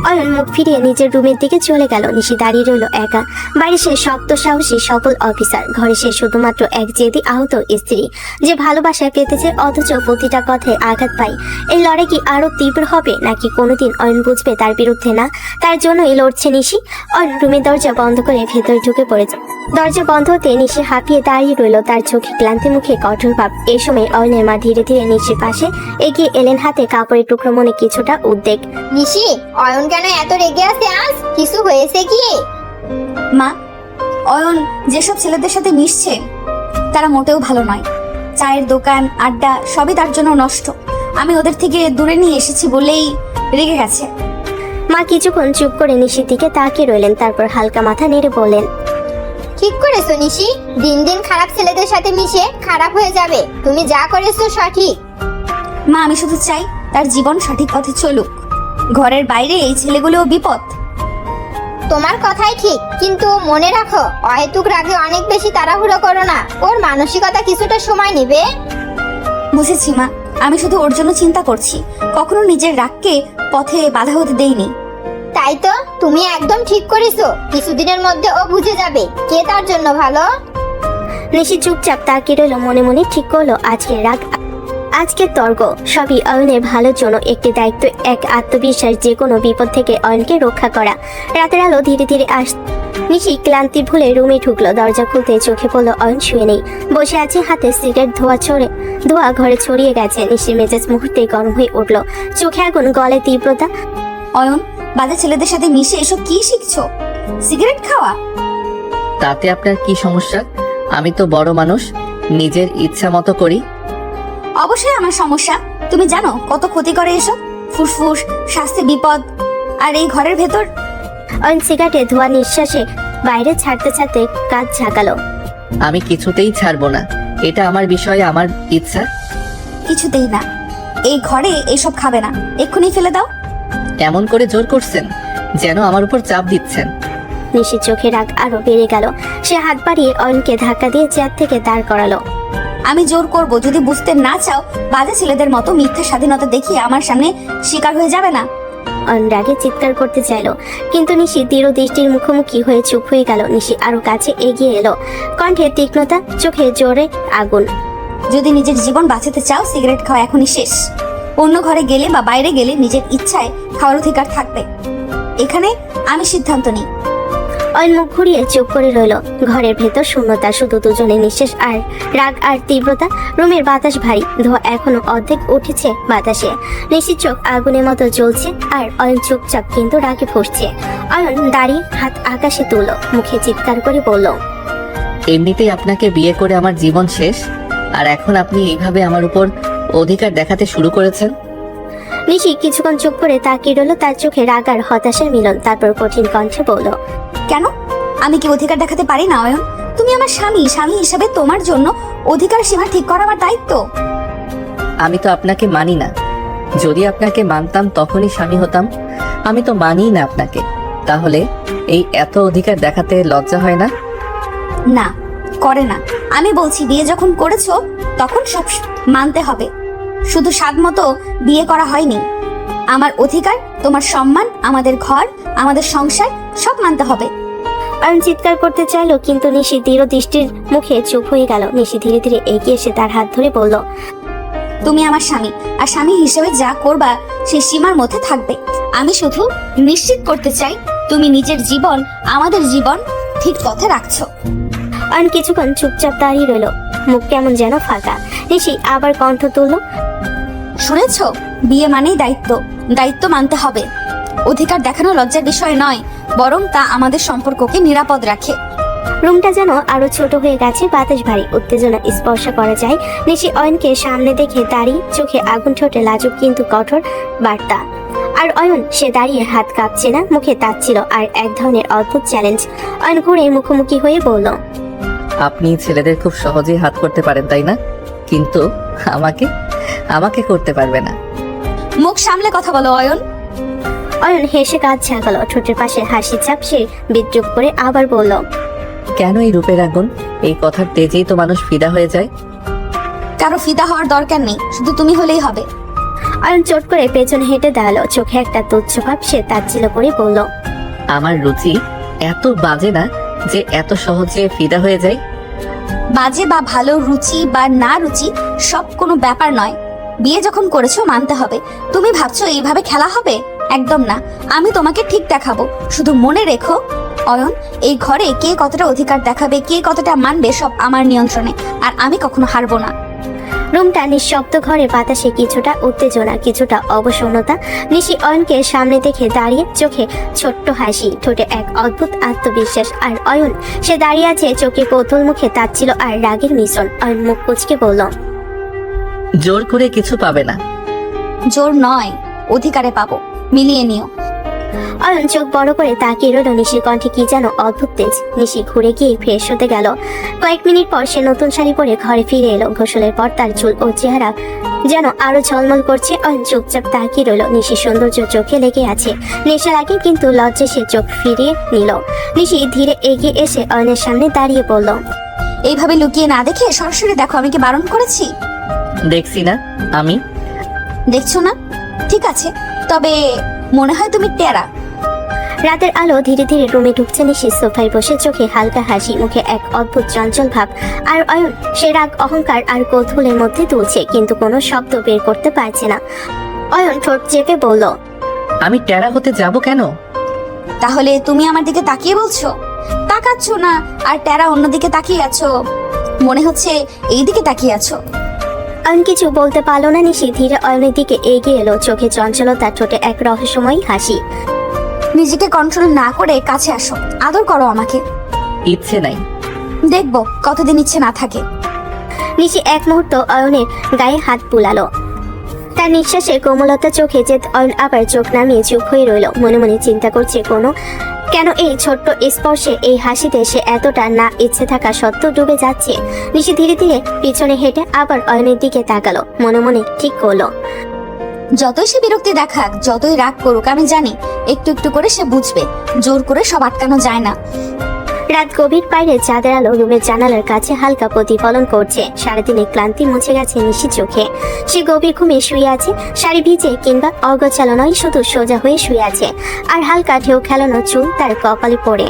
অয়ন মুখ ফিরিয়ে নিজের রুমের দিকে চলে গেল। নিশি দাঁড়িয়ে রইল একা। বাইরে সে শক্ত সাহসী সফল অফিসার, ঘরে সে শুধুমাত্র এক জেদি আহত স্ত্রী যে ভালোবাসায় পেতেছে, অথচ প্রতিটা কথায় আঘাত পায়। এই লড়াই কি আরো তীব্র হবে, নাকি কোনোদিন অয়ন বুঝবে তার বিরুদ্ধে না, তার জন্যই লড়ছে নিশি? অয়ন রুমের দরজা বন্ধ করে ভেতরে ঢুকে পড়েছে। দরজা বন্ধ হতে নিশি হাঁপিয়ে দাঁড়িয়ে রইল, তার চোখে ক্লান্তি, মুখে কঠোর ভাব। এই সময় অয়নের মা ধীরে ধীরে নিশির পাশে এগিয়ে এলেন, হাতে কাপড়ের টুকরো, মনে কিছুটা উদ্বেগ। নিশি, অয়ন কেন এত রেগে আছে আজ? কিছু হয়েছে কি? মা, অয়ন যেসব ছেলেদের সাথে মিশছে তারা মোটেও ভালো নয়। চায়ের দোকান, আড্ডা সবই তার জন্য নষ্ট। আমি ওদের থেকে দূরে নিয়ে এসেছি বলেই রেগে গেছে। মা কিছুক্ষণ চুপ করে নিশির দিকে তাকিয়ে রইলেন, তারপর হালকা মাথা নেড়ে বললেন, ঠিক করেছো নিশি, দিন দিন খারাপ ছেলেদের সাথে মিশে খারাপ হয়ে যাবে। তুমি যা করেছো সঠিক। মা, আমি শুধু চাই তার জীবন সঠিক পথে চলুক। ঘরের বাইরে এই ছেলেগুলোও বিপদ। তোমার কথাই ঠিক, কিন্তু মনে রাখো, অহেতুক রাগে অনেক বেশি তাড়াহুড়ো করো না। ওর মানসিকতা কিছুটা সময় নেবে। বুঝেছি মা, আমি শুধু ওর জন্য চিন্তা করছি। কখনো নিজের রাগকে পথে বাধা হতে দেইনি। তাই তো, তুমি একদম ঠিক করেছো। কিছুদিনের মধ্যে ও বুঝে যাবে কে তার জন্য ভালো। নিশি চুপচাপ তাকিয়ে রইল। মনে মনে ঠিক করলো আজকের রাগ, আজকের তর্ক সবই অয়নের ভালোর জন্য। একটি দায়িত্ব, এক আত্মবিশ্বাস, যে কোনো বিপদ থেকে অয়নকে রক্ষা করা। রাতের আলো ধীরে ধীরে নিশি ক্লান্তি ভুলে রুমে ঢুকলো। দরজা খুলতে চোখে পড়লো অয়ন শুয়ে নেই, বসে আছে, হাতে সিগারেট ধোয়া ঘরে ছড়িয়ে গেছে। নিশির মেজাজ মুহূর্তে গরম হয়ে উঠলো, চোখে আগুন, গলায় তীব্রতা। অয়ন, বাজে ছেলেদের সাথে মিশে এসব কি শিখছো? সিগারেট খাওয়া? তাতে আপনার কি সমস্যা? আমি তো বড় মানুষ, নিজের ইচ্ছা মতো করি। অবশ্যই আমার সমস্যা। তুমি জানো কত ক্ষতি করে এসব? ফুসফুস, স্বাস্থ্যে বিপদ। আর এই ঘরের ভেতর। অয়ন সিগারেটে ধোয়া নিঃশ্বাসে বাইরে ছাড়তে ছাড়তে কাজ ঝাঁকালো। আমি কিছুতেই ছাড়বো না। এটা আমার বিষয়ে আমার ইচ্ছা। কিছুতেই না। এই ঘরে এইসব খাবে না, এক্ষুনি ফেলে দাও। এমন করে জোর করছেন যেন আমার উপর চাপ দিচ্ছেন। নিশির চোখে রাগ আরো বেড়ে গেল। সে হাত বাড়িয়ে অয়নকে ধাক্কা দিয়ে চেয়ার থেকে দাঁড় করালো। আমি জোর করব যদি বুঝতে না চাও, বাজে ছেলেদের মতো মিথ্যা স্বাধীনতা দেখিয়ে আমার সামনে শিকার হয়ে যাবে না। অয়ন রাগে চিৎকার করতে চাইলো, কিন্তু নিশি দৃঢ় দৃষ্টির মুখোমুখি হয়ে চুপ হয়ে গেল। নিশি আরো কাছে এগিয়ে এলো, কণ্ঠে তীক্ষ্ণতা, চোখে জোরে আগুন। যদি নিজের জীবন বাঁচাতে চাও, সিগারেট খাওয়া এখনই শেষ। অন্য ঘরে গেলে বা বাইরে গেলে নিজের ইচ্ছায় খাওয়ার অধিকার থাকবে। এখানে আমি সিদ্ধান্ত নিই। অয়ন মুখ ঘুরিয়ে চুপ করে রইল। ঘরের ভেতর শূন্যতা, শুধু দুজনের নিঃশ্বাস আর রাগ আর তীব্রতা। রুমের বাতাস ভারী, ধোঁয়া এখনো অর্ধেক উঠেছে বাতাসে। নিশির চোখ আগুনের মতো জ্বলছে আর অয়ন চুপচাপ কিন্তু রাগে ফুঁসছে। অয়ন দাঁড়িয়ে হাত আকাশে তুলল, মুখে চিৎকার করে বলল, এমনিতেই আপনাকে বিয়ে করে আমার জীবন শেষ, আর এখন আপনি এইভাবে আমার উপর অধিকার দেখাতে শুরু করেছেন। নিশি কিছুক্ষণ চুপ করে তাকিয়ে রইল, তার চোখে রাগ আর হতাশার মিলন। তারপর কঠিন কণ্ঠে বলল, কেন? আমি কি অধিকার দেখাতে পারি না অয়ন? তুমি আমার স্বামী, স্বামী হিসাবে তোমার জন্য অধিকার সীমা ঠিক করা আমার দায়িত্ব। আমি তো আপনাকে মানি না। যদি আপনাকে মানতাম তখনই স্বামী হতাম। আমি তো মানি না আপনাকে, তাহলে এই এত অধিকার দেখাতে লজ্জা হয় না? না, করে না। আমি বলছি বিয়ে যখন করেছো তখন সব মানতে হবে। শুধু স্বাদ মতো বিয়ে করা হয়নি। আমার অধিকার, তোমার সম্মান, আমাদের ঘর, আমাদের সংসার সব মানতে হবে। অয়ন চিৎকার করতে চাইলো, কিন্তু নিশি দৃঢ় দৃষ্টির মুখে চুপ হয়ে গেল। নিশি ধীরে ধীরে এগিয়ে এসে তার হাত ধরে বলল, তুমি আমার স্বামী, আর স্বামী হিসেবে যা করবা সেই সীমার মধ্যে থাকবে। আমি শুধু নিশ্চিত করতে চাই তুমি নিজের জীবন, আমাদের জীবন ঠিক পথে রাখছো। অয়ন কিছুক্ষণ চুপচাপ দাঁড়িয়ে রইল, মুখ কেমন যেন ফাঁকা। নিশি আবার কণ্ঠ তুলল, শুনেছো? বিয়ে মানেই দায়িত্ব, দায়িত্ব মানতে হবে। অধিকার দেখানো লজ্জার বিষয় নয়, বরং তা আমাদের সম্পর্ককে নিরাপদ রাখে। রুমটা যেন আরো ছোট হয়ে গেছে, বাতাস ভারী, উত্তেজনা স্পর্শ করা যায়। নিশি অয়নকে সামনে দেখে দাঁড়িয়ে, চোখে আগুন, ঠোঁটে লাজুক কিন্তু কঠোর বার্তা। আর অয়ন, সে দাঁড়িয়ে, হাত কাঁপছে না, মুখে তাচ্ছিল আর এক ধরনের অদ্ভুত চ্যালেঞ্জ। অয়ন ঘুরে মুখোমুখি হয়ে বলল, আপনি ছেলেদের খুব সহজেই হাত করতে পারেন তাই না? কিন্তু আমাকে আমাকে করতে পারবে না। মুখ সামলে কথা বলো অয়ন। অয়ন হেসে কাজ ঝাঁকালো, ঠোঁটের পাশে হাসি চাপ সে বিদ্রুপ করে আবার বলল, কেন এই রূপের আগুন? এই কথার তেজেই তো মানুষ ফিদা হয়ে যায়। কারো ফিদা হওয়ার দরকার নেই, শুধু তুমি হলেই হবে। অয়ন চট করে পেছনে হেঁটে দাঁড়ালো, চোখে একটা তুচ্ছ ভাব সে তাচ্ছিল করে বলল, আমার রুচি এত বাজে না যে এত সহজে ফিদা হয়ে যায়। বাজে বা ভালো, রুচি বা না রুচি সব কোনো ব্যাপার নয়। বিয়ে যখন করেছো মানতে হবে। তুমি ভাবছো এইভাবে খেলা হবে? একদম না। আমি তোমাকে ঠিক দেখাবো। শুধু মনে রেখো অয়ন, এই ঘরে কে কতটা অধিকার দেখাবে, কে কতটা মানবে, সব আমার নিয়ন্ত্রণে, আর আমি কখনো হারবো না। রুমটা নিঃশব্দ, ঘরে বাতাসে কিছুটা উত্তেজনা, কিছুটা অবসন্নতা। নিশি অয়নকে সামনে দেখে দাঁড়িয়ে, চোখে ছোট্ট হাসি, ঠোঁটে এক অদ্ভুত আত্মবিশ্বাস। আর অয়ন, সে দাঁড়িয়ে আছে, চোখে কৌতূহল, মুখে তাচ্ছিল আর রাগের মিশ্রণ। অয়ন মুখ কুঁচকে বলল, জোর করে কিছু পাবে না। জোর নয়, অধিকারে পাবো, মিলিয়ে নিও। অয়ন চোখ বড় করে তাকিয়ে রইল। নিশির কণ্ঠে কি যেন অদ্ভুত তেজ। নিশি ঘুরে গিয়ে ফ্রেশ হতে গেল। কয়েক মিনিট পর সে নতুন শাড়ি পরে ঘরে ফিরে এলো। গোসলের পর তার চুল ও চেহারা যেন আরো ঝলমল করছে। অয়ন চুপচাপ তাকিয়ে রইল। নিশির সৌন্দর্য চোখে লেগে আছে। নেশা লাগে, কিন্তু লজ্জে সে চোখ ফিরিয়ে নিল। নিশি ধীরে এগিয়ে এসে অয়নের সামনে দাঁড়িয়ে বলল, এইভাবে লুকিয়ে না দেখে সরাসরি দেখো। আমি কি বারণ করেছি? দেখছি না আমি? দেখছো না? ঠিক আছে, তবে মনে হয় তুমি টেরা। রাতের আলো ধীরে ধীরে রুমে ঢুকছে। নিশি সোফায় বসে, চোখে হালকা হাসি, মুখে এক অদ্ভুত চঞ্চল ভাব। আর অয়ন, সে রাগ, অহংকার আর কৌতূহলের মধ্যে তুলছে, কিন্তু কোনো শব্দ বের করতে পারছে না। অয়ন ঠোঁট চেপে বলল, আমি টেরা হতে যাব কেন? তাহলে তুমি আমার দিকে তাকিয়ে বলছো? তাকাচ্ছ না, আর টেরা অন্যদিকে তাকিয়ে আছো। মনে হচ্ছে এই দিকে তাকিয়ে আছো। অয়ন কিছু বলতে পারলো না। নিশি ধীরে অয়নের দিকে এগিয়ে এলো, চোখে চঞ্চলতা, ঠোঁটে এক রহস্যময়ী হাসি। নিজেকে কন্ট্রোল না করে কাছে আসো, আদর করো আমাকে। ইচ্ছে নাই। দেখবো কতদিন ইচ্ছে না থাকে। নিশি এক মুহূর্ত অয়নের গায়ে হাত বুলালো। তার নিঃশ্বাসে কোমলতা চোখে জেদ অয়ন আবার চোখ নামিয়ে চুপ হয়ে রইল। মনে মনে চিন্তা করছে কেন এই ছোট্ট স্পর্শে, এই হাসিতে সে এতটা না ইচ্ছে থাকা সত্ত্বেও ডুবে যাচ্ছে। নিশি ধীরে ধীরে পিছনে হেঁটে আবার অয়নের দিকে তাকালো। মনে মনে ঠিক করলো, যতই সে বিরক্তি দেখাক, যতই রাগ করুক, আমি জানি একটু একটু করে সে বুঝবে। জোর করে সব আটকানো যায় না। রাত গভীর, বাইরে চাঁদের আলো রুমের জানালার কাছে হালকা প্রতিফলন করছে। সারাদিনে ক্লান্তি মুছে গেছে নিশি চোখে। সে গভীর ঘুমে শুয়ে আছে, শাড়ি ভিজে কিংবা অগোছালো নয়, শুধু সোজা হয়ে শুয়ে আছে। আর হালকা ঢেউ খেলানো চুল তার কপালে পড়ে।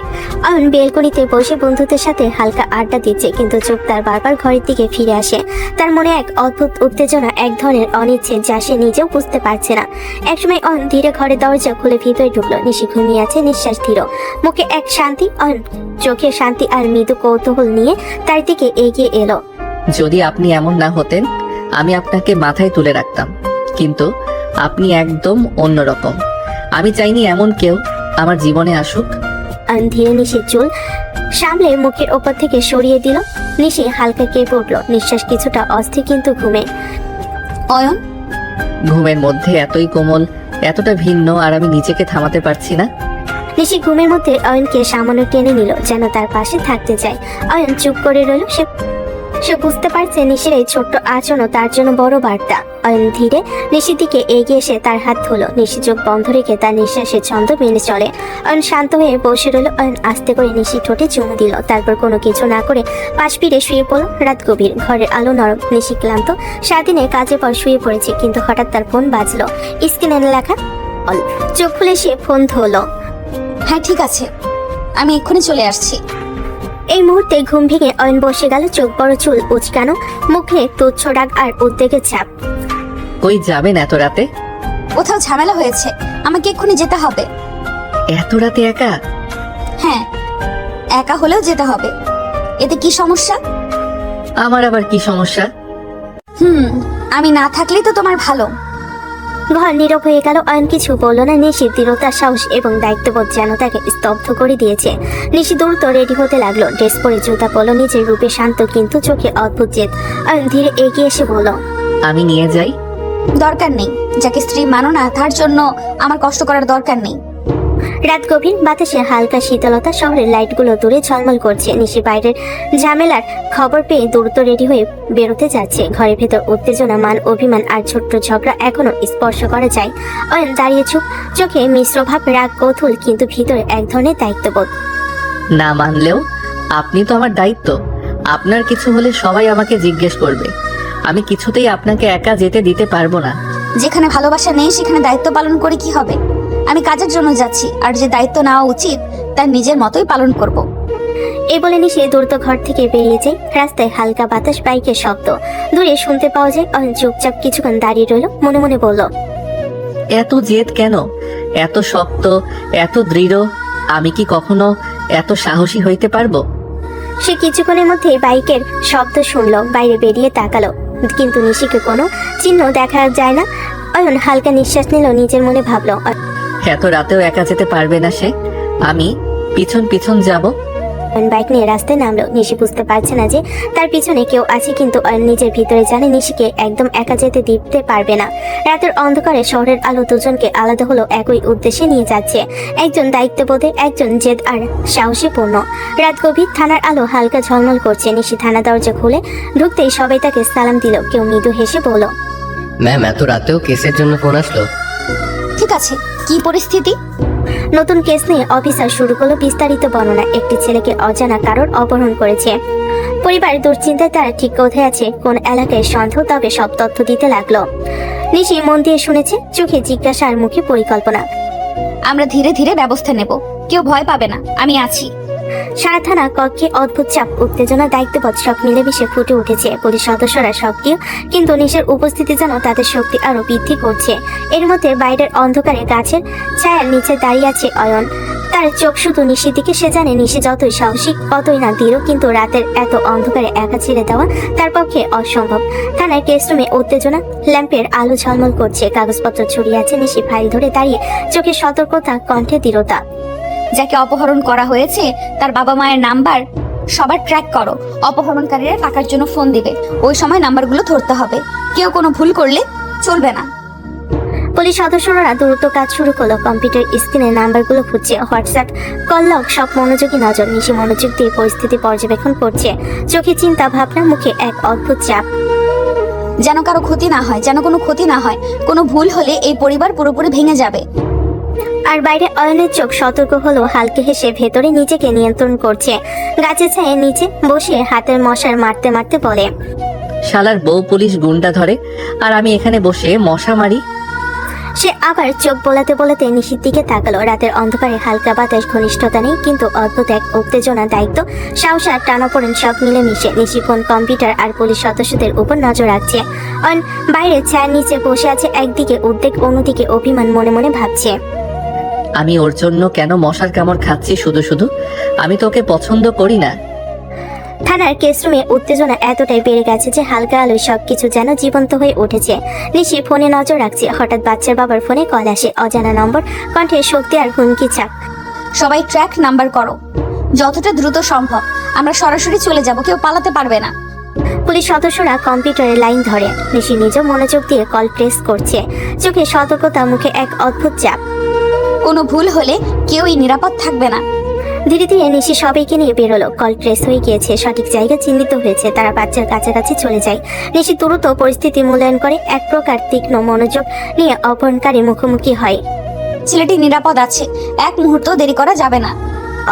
অয়ন বেলকনিতে বসে বন্ধুদের সাথে হালকা আড্ডা দিচ্ছে, কিন্তু চোখ তার বারবার ঘরের দিকে ফিরে আসে। তার মনে এক অদ্ভুত উত্তেজনা, এক ধরনের অনিচ্ছে যা সে নিজেও বুঝতে পারছে না। একসময় অয়ন ধীরে ঘরের দরজা খুলে ভিতরে ঢুকলো। নিশি ঘুমিয়ে আছে, নিঃশ্বাস ধীর, মুখে এক শান্তি। অয়ন চোখে শান্তি আর মৃদু কৌতূহল নিয়ে তার দিকে এগিয়ে এলো। যদি আপনি এমন না হতেন আমি আপনাকে মাথায় তুলে রাখতাম, কিন্তু আপনি একদম অন্যরকম। আমি চাইনি এমন কেউ আমার জীবনে আসুক। অয়ন ধীরে নিশির চুল সামলে মুখের ওপর থেকে সরিয়ে দিল। নিশি হালকা কেঁপে উঠল, নিঃশ্বাস কিছুটা অস্থির কিন্তু ঘুমে। অয়ন, ঘুমের মধ্যে এতই কোমল, এতটা ভিন্ন, আর আমি নিজেকে থামাতে পারছি না। নিশি ঘুমের মধ্যে অয়নকে সামান্য টেনে নিল, যেন তার পাশে থাকতে চায়। অয়ন চুপ করে রইল। সে বুঝতে পারছে নিশির এই ছোট্ট আচরণ তার জন্য বড় বার্তা। অয়ন ধীরে নিশির দিকে এগিয়ে এসে তার হাত ধরল। নিশি চোখ বন্ধ রেখে তার নিঃশ্বাসের ছন্দ মেনে চলে। অয়ন শান্ত হয়ে বসে রইল। অয়ন আস্তে করে নিশির ঠোঁটে চুমু দিল, তারপর কোনো কিছু না করে পাশ ফিরে শুয়ে পড়ল। রাত গভীর, ঘরের আলো নরম। নিশি ক্লান্ত, সারাদিনে কাজের পর শুয়ে পড়েছে, কিন্তু হঠাৎ তার ফোন বাজলো। স্ক্রিনে লেখা অল। চোখ খুলে সে ফোন ধরলো। হ্যাঁ ঠিক আছে, আমি এক্ষুনি চলে আসছি। এই মুহূর্তে ঘুম ভেঙে অয়ন বসে গেল। চোখ বড়, চুল উচকানো, মুখে তুচ্ছ রাগ আর উদ্বেগের ছাপ। কই যাবেন এত রাতে? কোথাও ঝামেলা হয়েছে, আমাকে এক্ষুনি যেতে হবে। এত রাতে একা? হ্যাঁ, একা হলেও যেতে হবে। এতে কি সমস্যা? আমার আবার কি সমস্যা? আমি না থাকলেই তো তোমার ভালো। ঘর নীরব হয়ে গেল। অয়ন কিছু বলল না। নিশির দৃঢ়তা, সাহস এবং দায়িত্ববোধ যেন তাকে স্তব্ধ করে দিয়েছে। নিশি দ্রুত রেডি হতে লাগলো। ড্রেস পরে, জুতা পরল। নিজের রূপে শান্ত, কিন্তু চোখে অদ্ভুত জেদ। অয়ন ধীরে এগিয়ে এসে বলল, আমি নিয়ে যাই? দরকার নেই। যাকে স্ত্রী মানো না তার জন্য আমার কষ্ট করার দরকার নেই। রাত গভীর, বাতাসে হালকা শীতলতা, শহরের লাইটগুলো দূরে ঝলমল করছে। নিশি বাইরের ঝামেলার খবর পেয়ে দ্রুত রেডি হয়ে বেরোতে যাচ্ছে। ঘরের ভেতর উত্তেজনা, মান, অভিমান আর ছোট্ট ঝগড়া এখনো স্পর্শ করা যায়। অয়ন দাঁড়িয়ে চুপ, চোখে মিশ্র ভাব, রাগ, কৌতূহল, কিন্তু ভিতরে এক ধরনের দায়িত্ববোধ। না মানলেও আপনি তো আমার দায়িত্ব। আপনার কিছু হলে সবাই আমাকে জিজ্ঞেস করবে। আমি কিছুতেই আপনাকে একা যেতে দিতে পারবো না। যেখানে ভালোবাসা নেই সেখানে দায়িত্ব পালন করে কি হবে? আমি কাজের জন্য যাচ্ছি, আর যে দায়িত্ব নেওয়া উচিত তার নিজের মতোই পালন করব। এই বলে নিশে দ্রুত ঘর থেকে বেরিয়ে যায়। রাস্তায় হালকা বাতাস, বাইকের শব্দ দূরে শুনতে পাওয়া যায়। অয়ন চুপচাপ কিছুক্ষণ দাঁড়িয়ে রইল, মনে মনে বলল, এত জেদ কেন? এত শক্ত, এত দৃঢ়। আমি কি কখনো এত সাহসী হইতে পারবো? সে কিছুক্ষণের মধ্যে বাইকের শব্দ শুনলো। বাইরে বেরিয়ে তাকালো, কিন্তু নিশিকে কোনো চিহ্ন দেখা যায় না। অয়ন হালকা নিঃশ্বাস নিল, নিজের মনে ভাবলো, এত রাতেও একা যেতে পারবে না সে। আমি পিছন পিছন যাব। অয়ন বাইক নিয়ে রাস্তায় নামলো। নিশি বুঝতে পারছে না যে তার পিছনে কেউ আছে, কিন্তু অয়ন নিজের ভিতরে জানে নিশিকে একদম একা যেতে দিতে পারবে না। রাতের অন্ধকারে শহরের আলো দুজনকে আলাদা হলো একই উদ্দেশ্যে নিয়ে যাচ্ছে। একজন দায়িত্ববোধে, একজন জেদ আর সাহসী পূর্ণ। রাত গভীর, থানার আলো হালকা ঝলমল করছে। নিশি থানা দরজা খুলে ঢুকতেই সবাই তাকে সালাম দিল। কেউ মৃদু হেসে বলল, ম্যাম এত রাতেও কেসের জন্য ফোন আসলো? ঠিক আছে, কি পরিস্থিতি? নতুন কেস নিয়ে অফিসার শুরু করলো বিস্তারিত বর্ণনা। একটি ছেলেকে অজানা কারোর অপহরণ করেছে। পরিবার দুশ্চিন্তায়, তারা ঠিক কোথায় আছে, কোন এলাকায় সন্দেহ, তবে সব তথ্য দিতে লাগলো। নিশি মন দিয়ে শুনেছে, চোখে জিজ্ঞাসা আর মুখে পরিকল্পনা। আমরা ধীরে ধীরে ব্যবস্থা নেব, কেউ ভয় পাবে না, আমি আছি। সারা থানা কক্ষে অদ্ভুত চাপ, উত্তেজনা, দায়িত্ববোধ সব মিলেমিশে ফুটে উঠেছে। পুলিশ সদস্যরা সক্রিয়, কিন্তু নিশার উপস্থিতি যেন তাদের শক্তি আরো বৃদ্ধি করছে। এর মধ্যে বাইরের অন্ধকারে গাছের ছায়ার নিচে দাঁড়িয়ে আছে অয়ন। তার চোখ শুধু নিশির দিকে। সে জানে নিশি যতই সাহসী, অতই না দৃঢ়, কিন্তু রাতের এত অন্ধকারে একা ছেড়ে দেওয়া তার পক্ষে অসম্ভব। থানার কেসরুমে উত্তেজনা, ল্যাম্পের আলো ঝলমল করছে, কাগজপত্র ছড়িয়ে আছে। নিশি ফাইল ধরে দাঁড়িয়ে, চোখে সতর্কতা, কণ্ঠে দৃঢ়তা। যাকে অপহরণ করা হয়েছে তার বাবা মায়ের নাম্বার সবার ট্র্যাক করো। অপহরণকারীরা টাকার জন্য ফোন দিবে, ওই সময় নাম্বারগুলো ধরতে হবে। কেউ কোনো ভুল করলে চলবে না। পুলিশ সদস্যরা দ্রুত কাজ শুরু করলো। কম্পিউটার স্ক্রিনে নাম্বারগুলো খুঁজছে, হোয়াটসঅ্যাপ কল লগ সব মনোযোগী নজর। নিশি মনোযোগ দিয়ে পরিস্থিতি পর্যবেক্ষণ করছে, চোখে চিন্তা ভাবনা, মুখে এক অদ্ভুত চাপ। যেন কারো ক্ষতি না হয়, যেন কোনো ক্ষতি না হয়। কোনো ভুল হলে এই পরিবার পুরোপুরি ভেঙে যাবে। আর বাইরে অয়নের চোখ সতর্ক হলো, হালকা হেসে ভেতরে নিজেকে নিয়ন্ত্রণ করছে। গাছের ছায়ে নিচে বসে হাতের মশার মারতে মারতে বলে, শালার বউ পুলিশ গুন্ডা ধরে আর আমি এখানে বসে মশা মারি। সে আবার চোখ বোলাতে বোলাতে নিশির দিকে তাকালো। রাতের অন্ধকারে হালকা বাতাস, ঘনিষ্ঠতা নেই, কিন্তু অদ্ভুত এক উত্তেজনা, দায়িত্ব, সাহস আর টানাপোড়েন সব মিলেমিশে। নিশি ফোন, কম্পিউটার আর পুলিশ সদস্যদের উপর নজর রাখছে। অয়ন বাইরে ছায়ার নিচে বসে আছে, একদিকে উদ্বেগ, অন্যদিকে অভিমান, মনে মনে ভাবছে, আমি ওর জন্য কেন মশার কামড় খাচ্ছি শুধু শুধু? আমি তো ওকে পছন্দ করি না। থানার কেসরুমে উত্তেজনা এতটাই বেড়ে গেছে যে হালকা আলোয় সবকিছু যেন জীবন্ত হয়ে উঠেছে। নিশি ফোনে নজর রাখছে। হঠাৎ বাচ্চার বাবার ফোনে কল আসে, অজানা নম্বর, কণ্ঠে শক্তি আর হুমকি ছাপ। সবাই ট্র্যাক নাম্বার করো, যতটা দ্রুত সম্ভব। আমরা সরাসরি চলে যাব, কেউ পালাতে পারবে না। পুলিশ সদস্যরা কম্পিউটারে লাইন ধরে। নিশি নিজ মনোযোগ দিয়ে কল প্রেস করছে, চোখে সতর্কতা, মুখে এক অদ্ভুত চাপ। কোনো ভুল হলে কেউই নিরাপদ থাকবে না। ধীরে ধীরে নিশি সবাইকে নিয়ে বেরোলো। কল ট্রেস হয়ে গিয়েছে, সঠিক জায়গা চিহ্নিত হয়েছে। তারা বাচ্চার কাছাকাছি চলে যায়। নিশি দ্রুত পরিস্থিতি মূল্যায়ন করে, এক প্রকার তীক্ষ্ণ মনোযোগ নিয়ে অপহরণকারী মুখোমুখি হয়। ছেলেটি নিরাপদ আছে, এক মুহূর্ত দেরি করা যাবে না।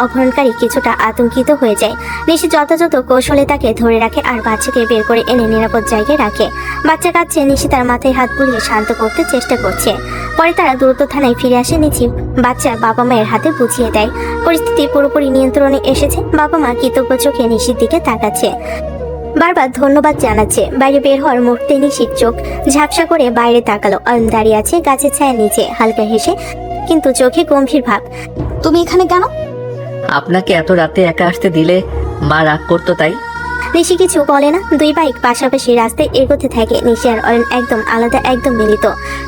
অপহরণকারী কিছুটা আতঙ্কিত হয়ে যায়। নিশি যথাযথ কৌশলে তাকে ধরে রাখে আর বাচ্চাকে বের করে এনে নিরাপদ জায়গায় রাখে। বাচ্চা কাঁদছে, নিশি তার মাথায় হাত বুলিয়ে শান্ত করতে চেষ্টা করছে। পরে তারা দ্রুত থানায় ফিরে আসে। নিশি বাচ্চা বাবা মায়ের হাতে বুঝিয়ে দেয়। পরিস্থিতি পুরোপুরি নিয়ন্ত্রণে এসেছে। বাবা মা কৃতজ্ঞ চোখে নিশির দিকে তাকাচ্ছে, বারবার ধন্যবাদ জানাচ্ছে। বাইরে বের হওয়ার মুহূর্তে নিশির চোখ ঝাপসা করে বাইরে তাকালো। অয়ন দাঁড়িয়ে আছে গাছের ছায়ার নিচে, হালকা হেসে, কিন্তু চোখে গম্ভীর ভাব। তুমি এখানে কেন? আপনাকে এত রাতে একা আসতে দিলে মা রাগ করতো তাই। নিশি কিছু বলে না। দুই বাইক পাশাপাশি রাস্তায় এগোতে থাকে। নিশি আর অয়ন একদম আলাদা, একদম মিলিত।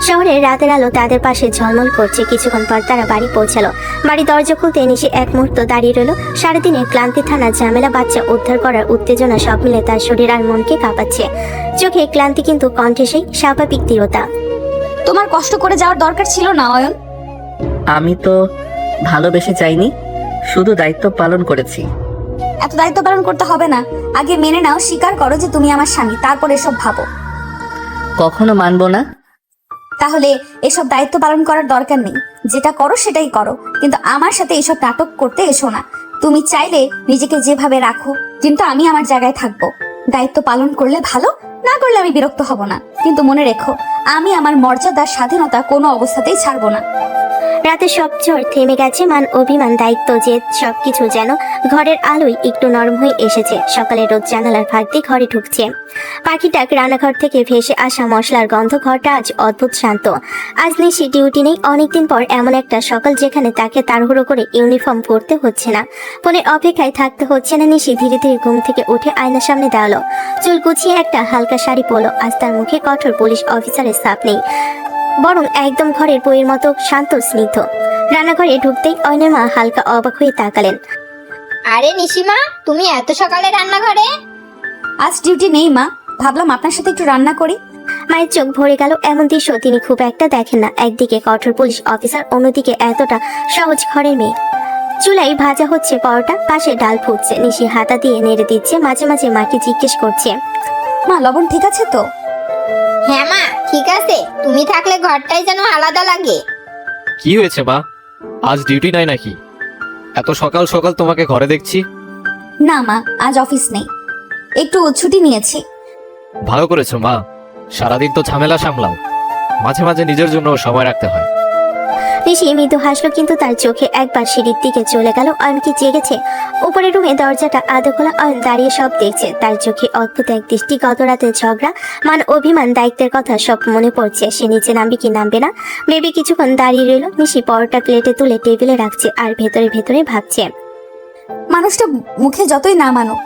শহরের রাতের আলো তাদের পাশে ঝলমল করছে। কিছুক্ষণ পর তারা বাড়ি পৌঁছালো। বাড়ি দরজা খুলতে নিশি এক মুহূর্ত দাঁড়িয়ে রইল। সারাদিনের ক্লান্তি, থানা ঝামেলা, বাচ্চা উদ্ধার করার উত্তেজনা সব মিলে তার শরীর আর মনকে কাঁপাচ্ছে। চোখে ক্লান্তি, কিন্তু কণ্ঠে সেই স্বাভাবিক দৃঢ়তা। তোমার কষ্ট করে যাওয়ার দরকার ছিল না অয়ন। আমি তো ভালোবেসে চাইনি, শুধু দায়িত্ব পালন করেছি। এত দায়িত্ব পালন করতে হবে না। আগে মেনে নাও, স্বীকার করো যে তুমি আমার স্বামী, তারপর এসব ভাবো। কখনো মানবো না। তাহলে এসব দায়িত্ব পালন করার দরকার নেই। যেটা করো সেটাই করো, কিন্তু আমার সাথে এসব নাটক করতে এসো না। তুমি চাইলে নিজেকে যেভাবে রাখো, কিন্তু আমি আমার জায়গায় থাকবো। দায়িত্ব পালন করলে ভালো, না করলে আমি বিরক্ত হব না। কিন্তু মনে রেখো, আমি আমার মর্যাদার স্বাধীনতা কোনো অবস্থাতেই ছাড়বো না। রাতে সব ঝড় থেমে গেছে। মান, অভিমান, দায়িত্ব, জেদ সবকিছু যেন ঘরের আলোয় একটু নরম হয়ে এসেছে। সকালে রোদ জানালার ফাঁক দিয়ে ঘরে ঢুকছে। পাখি ডাক, রান্নাঘর থেকে ভেসে আসা মশলার গন্ধ। ঘরটা আজ অদ্ভুত শান্ত। আজ নিশি ডিউটি নেই। অনেকদিন পর এমন একটা সকাল যেখানে তাকে তাড়াহুড়ো করে ইউনিফর্ম পরতে হচ্ছে না, ফোনে অপেক্ষায় থাকতে হচ্ছে না। নিশি ধীরে ধীরে ঘুম থেকে উঠে আয়নার সামনে দাঁড়ালো। চুল গুছিয়ে একটা হালকা শাড়ি পরলো। আজ তার মুখে কঠোর পুলিশ অফিসারের ছাপ নেই, বরং একদম ঘরের বইয়ের মতো শান্ত, স্নিগ্ধ। রান্নাঘরে ঢুকতেই অয়নের মা হালকা অবাক হয়ে তাকালেন। আরে নিশিমা, তুমি এত সকালে রান্নাঘরে? আজ ডিউটি নেই মা, ভাবলাম আপনার সাথে একটু রান্না করি। মায়ের চোখ ভরে গেল। এমন দৃশ্য তিনি খুব একটা দেখেন না। একদিকে কঠোর পুলিশ অফিসার, অন্যদিকে এতটা সহজ ঘরের মেয়ে। চুলাই ভাজা হচ্ছে পরোটা, পাশে ডাল ফুটছে। নিশি হাতা দিয়ে নেড়ে দিচ্ছে, মাঝে মাঝে মাকে জিজ্ঞেস করছে, মা লবণ ঠিক আছে তো? হ্যাঁ মা, ঠিক আছে। তুমি থাকলে ঘরটাই যেন আলাদা লাগে। কি হয়েছে মা, আজ ডিউটি নাই নাকি? এত সকাল সকাল তোমাকে ঘরে দেখছি। না মা, আজ অফিস নেই, একটু ছুটি নিয়েছি। ভালো করেছো মা, সারাদিন তো ঝামেলা সামলাও, মাঝে মাঝে নিজের জন্য সময় রাখতে হয়। নিশি মৃদু হাসলো, কিন্তু তার চোখে একবার সিঁড়ির দিকে চলে গেল। অয়ন কি জেগেছে? উপরের রুমে দরজাটা আধা খোলা। অয়ন দাঁড়িয়ে সব দেখছে। তার চোখে অদ্ভুত এক দৃষ্টি। গত রাতের ঝগড়া, মান, অভিমান, দায়িত্বের কথা সব মনে পড়ছে। সে নিচে নামবে কি নামবে না ভেবে কিছুক্ষণ দাঁড়িয়ে রইল। নিশি পরোটা প্লেটে তুলে টেবিলে রাখছে আর ভেতরে ভেতরে ভাবছে, মানুষটা মুখে যতই না মানুক,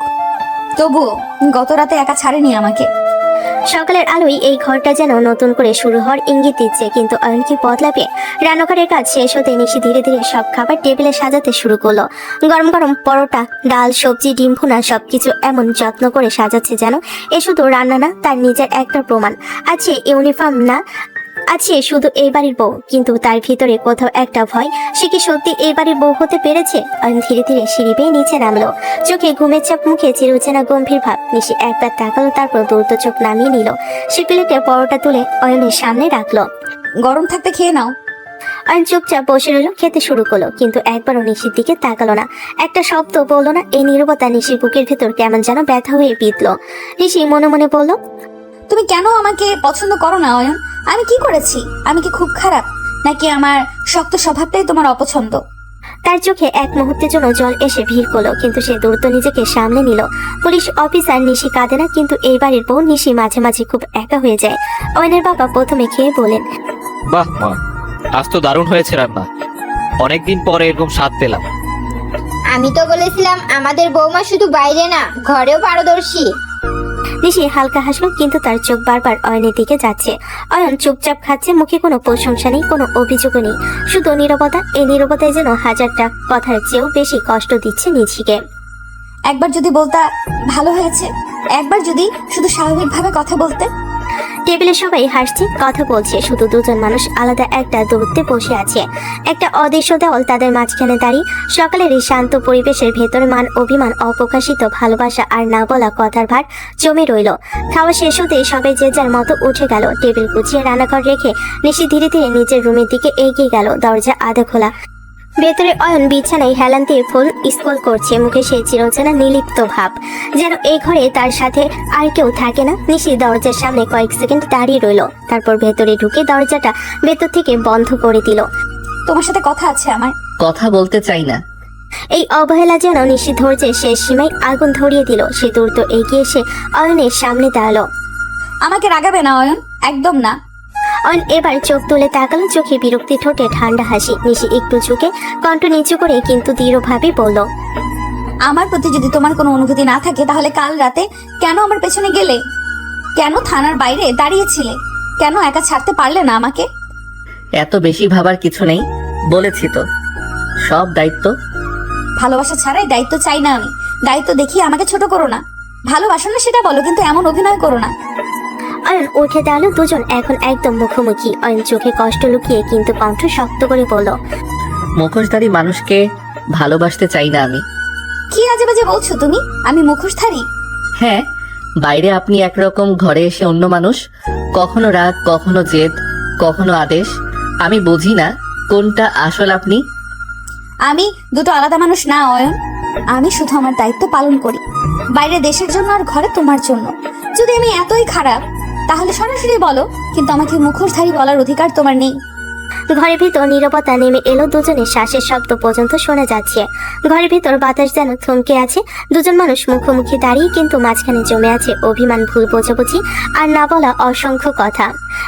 তবুও গত রাতে একা ছাড়েনি আমাকে। সকালের আলোয় এই ঘরটা যেন নতুন করে শুরু হওয়ার ইঙ্গিত দিচ্ছে। কিন্তু অয়ন কি বদলাবে? রান্নাঘরের কাজ শেষ হতে নিশি ধীরে ধীরে সব খাবার টেবিলে সাজাতে শুরু করলো। গরম গরম পরোটা, ডাল, সবজি, ডিম ভুনা সবকিছু এমন যত্ন করে সাজাচ্ছে যেন এ শুধু রান্না না, তার নিজের একটা প্রমাণ। আছে ইউনিফর্ম না, আজ সে শুধু এই বাড়ির বউ, কিন্তু তার ভিতরে কোথাও একটা ভয়। সে কি সত্যি এই বাড়ির বউ হতে পেরেছে? অয়ন ধীরে ধীরে সিঁড়ি বেয়ে নিচে নামলো। চোখে ঘুমের চাপ, মুখে চিরচেনা গম্ভীর ভাব। নিশি একবার তাকালো, তারপর দ্রুত চোখ নামিয়ে নিল। সে প্লেটে পরোটা তুলে অয়নের সামনে রাখলো। গরম থাকতে খেয়ে নাও। অয়ন চুপচাপ বসে রইল, খেতে শুরু করলো, কিন্তু একবারও নিশির দিকে তাকালো না, একটা শব্দ বললো না। এই নীরবতা নিশির বুকের ভেতর কেমন যেন ব্যথা হয়ে বিঁধল। নিশি মনে মনে বলল, তুমি কেন আমাকে পছন্দ করো না অয়ন? আমি কি করেছি? আমি কি খুব খারাপ, নাকি আমার শক্ত স্বভাবটাই তোমার অপছন্দ? তার চোখে এক মুহূর্তের জন্য জল এসে ভিড় করলো, কিন্তু সে দ্রুত নিজেকে সামলে নিল। পুলিশ অফিসার নিশি কাঁদে না, কিন্তু এই বাড়ির বউ নিশি মাঝে মাঝে খুব একা হয়ে যায়। অয়নের বাবা প্রথমে খেয়ে বলেন, বাহ মা, আজ তো দারুণ হয়েছে রান্না। অনেকদিন পরে এরকম স্বাদ পেলাম। আমি তো বলেছিলাম আমাদের বৌমা শুধু বাইরে না, ঘরেও পারদর্শী। নিশি হালকা হাসলো, কিন্তু তার চোখ বারবার অয়নের দিকে যাচ্ছে। অয়ন চুপচাপ খাচ্ছে, মুখে কোনো প্রশংসা নেই, কোনো অভিযোগও নেই, শুধু নীরবতা। এই নীরবতায় যেন হাজারটা কথার চেয়েও বেশি কষ্ট দিচ্ছে নিশিকে। একবার যদি বলতা ভালো হয়েছে, একবার যদি শুধু স্বাভাবিকভাবে কথা বলতে। টেবিলে সবাই হাসছে, কথা বলছে, শুধু দুজন মানুষ আলাদা একটা দূরত্বে বসে আছে। একটা অদৃশ্য দেওয়াল তাদের মাঝখানে দাঁড়িয়ে। সকালের এই শান্ত পরিবেশের ভেতরে মান, অভিমান, অপ্রকাশিত ভালোবাসা আর না বলা কথার ভার জমে রইল। খাওয়া শেষ হতেই সবাই যে যার মতো উঠে গেল। টেবিল গুছিয়ে রান্নাঘর রেখে নিশি ধীরে ধীরে নিজের রুমের দিকে এগিয়ে গেল। দরজা আধা খোলা, ভেতরে অয়ন বিছানায় হেলান দিয়ে ফুল স্কুল করছে, মুখে সেই চিরচেনা নিলিপ্ত ভাব, যেন এই ঘরে তার সাথে আর কেউ থাকে না। নিশি দরজার সামনে কয়েক সেকেন্ড দাঁড়িয়ে রইল, তারপর ভেতরে ঢুকে দরজাটা ভেতর থেকে বন্ধ করে দিল। তোমার সাথে কথা আছে আমার। কথা বলতে চাই না। এই অবহেলা যেন নিশি ধৈর্যের শেষ সীমায় আগুন ধরিয়ে দিল। সে দ্রুত এগিয়ে এসে অয়নের সামনে দাঁড়ালো। আমাকে রাগাবে না অয়ন, একদম না। অয়ন এবার চোখ তুলে তাকালো, চোখে বিরক্তি, ঠোঁটে ঠান্ডা হাসি। নিশি একটু ঝুঁকে কণ্ঠ নিচু করে কিন্তু দৃঢ়ভাবে বলল, আমার প্রতি যদি তোমার কোনো অনুভূতি না থাকে, তাহলে কাল রাতে কেন আমার পেছনে গেলে? কেন থানার বাইরে দাঁড়িয়েছিলে? কেন একা ছাড়তে পারলে না আমাকে? এত বেশি ভাবার কিছু নেই, বলেছি তো, সব দায়িত্ব। ভালোবাসা ছাড়াই দায়িত্ব চাই না আমি। দায়িত্ব দেখিয়ে আমাকে ছোট করো না। ভালোবাসো না সেটা বলো, কিন্তু এমন অভিনয় করো না। অয়ন উঠে দাঁড়ালো। দুজন এখন একদম মুখোমুখি। অয়ন চোখে কষ্ট লুকিয়ে কিন্তু কণ্ঠ শক্ত করে বলল, মুখোশধারী মানুষকে ভালোবাসতে চাই না আমি। কি আজে বাজে বলছো তুমি? আমি মুখোশধারী? হ্যাঁ, বাইরে আপনি একরকম, ঘরে এসে অন্য মানুষ। কখনো রাগ, কখনো জেদ, কখনো আদেশ। আমি বুঝি না কোনটা আসল আপনি। আমি দুটো আলাদা মানুষ না অয়ন। আমি শুধু আমার দায়িত্ব পালন করি, বাইরে দেশের জন্য আর ঘরে তোমার জন্য। যদি আমি এতই খারাপ, তাহলে সরাসরি বলো, কিন্তু আমাকে মুখোশধারী বলার অধিকার তোমার নেই। ঘরের ভিতর নীরবতা নেমে এলো। দুজনের শ্বাসের শব্দ পর্যন্ত শোনা যাচ্ছে। ঘরের ভিতর বাতাস যেন থমকে আছে। দুজন মানুষ মুখোমুখি দাঁড়িয়ে, কিন্তু মাঝখানে জমে আছে অভিমান, ভুল বোঝাবুঝি আর না বলা অসংখ্য কথা।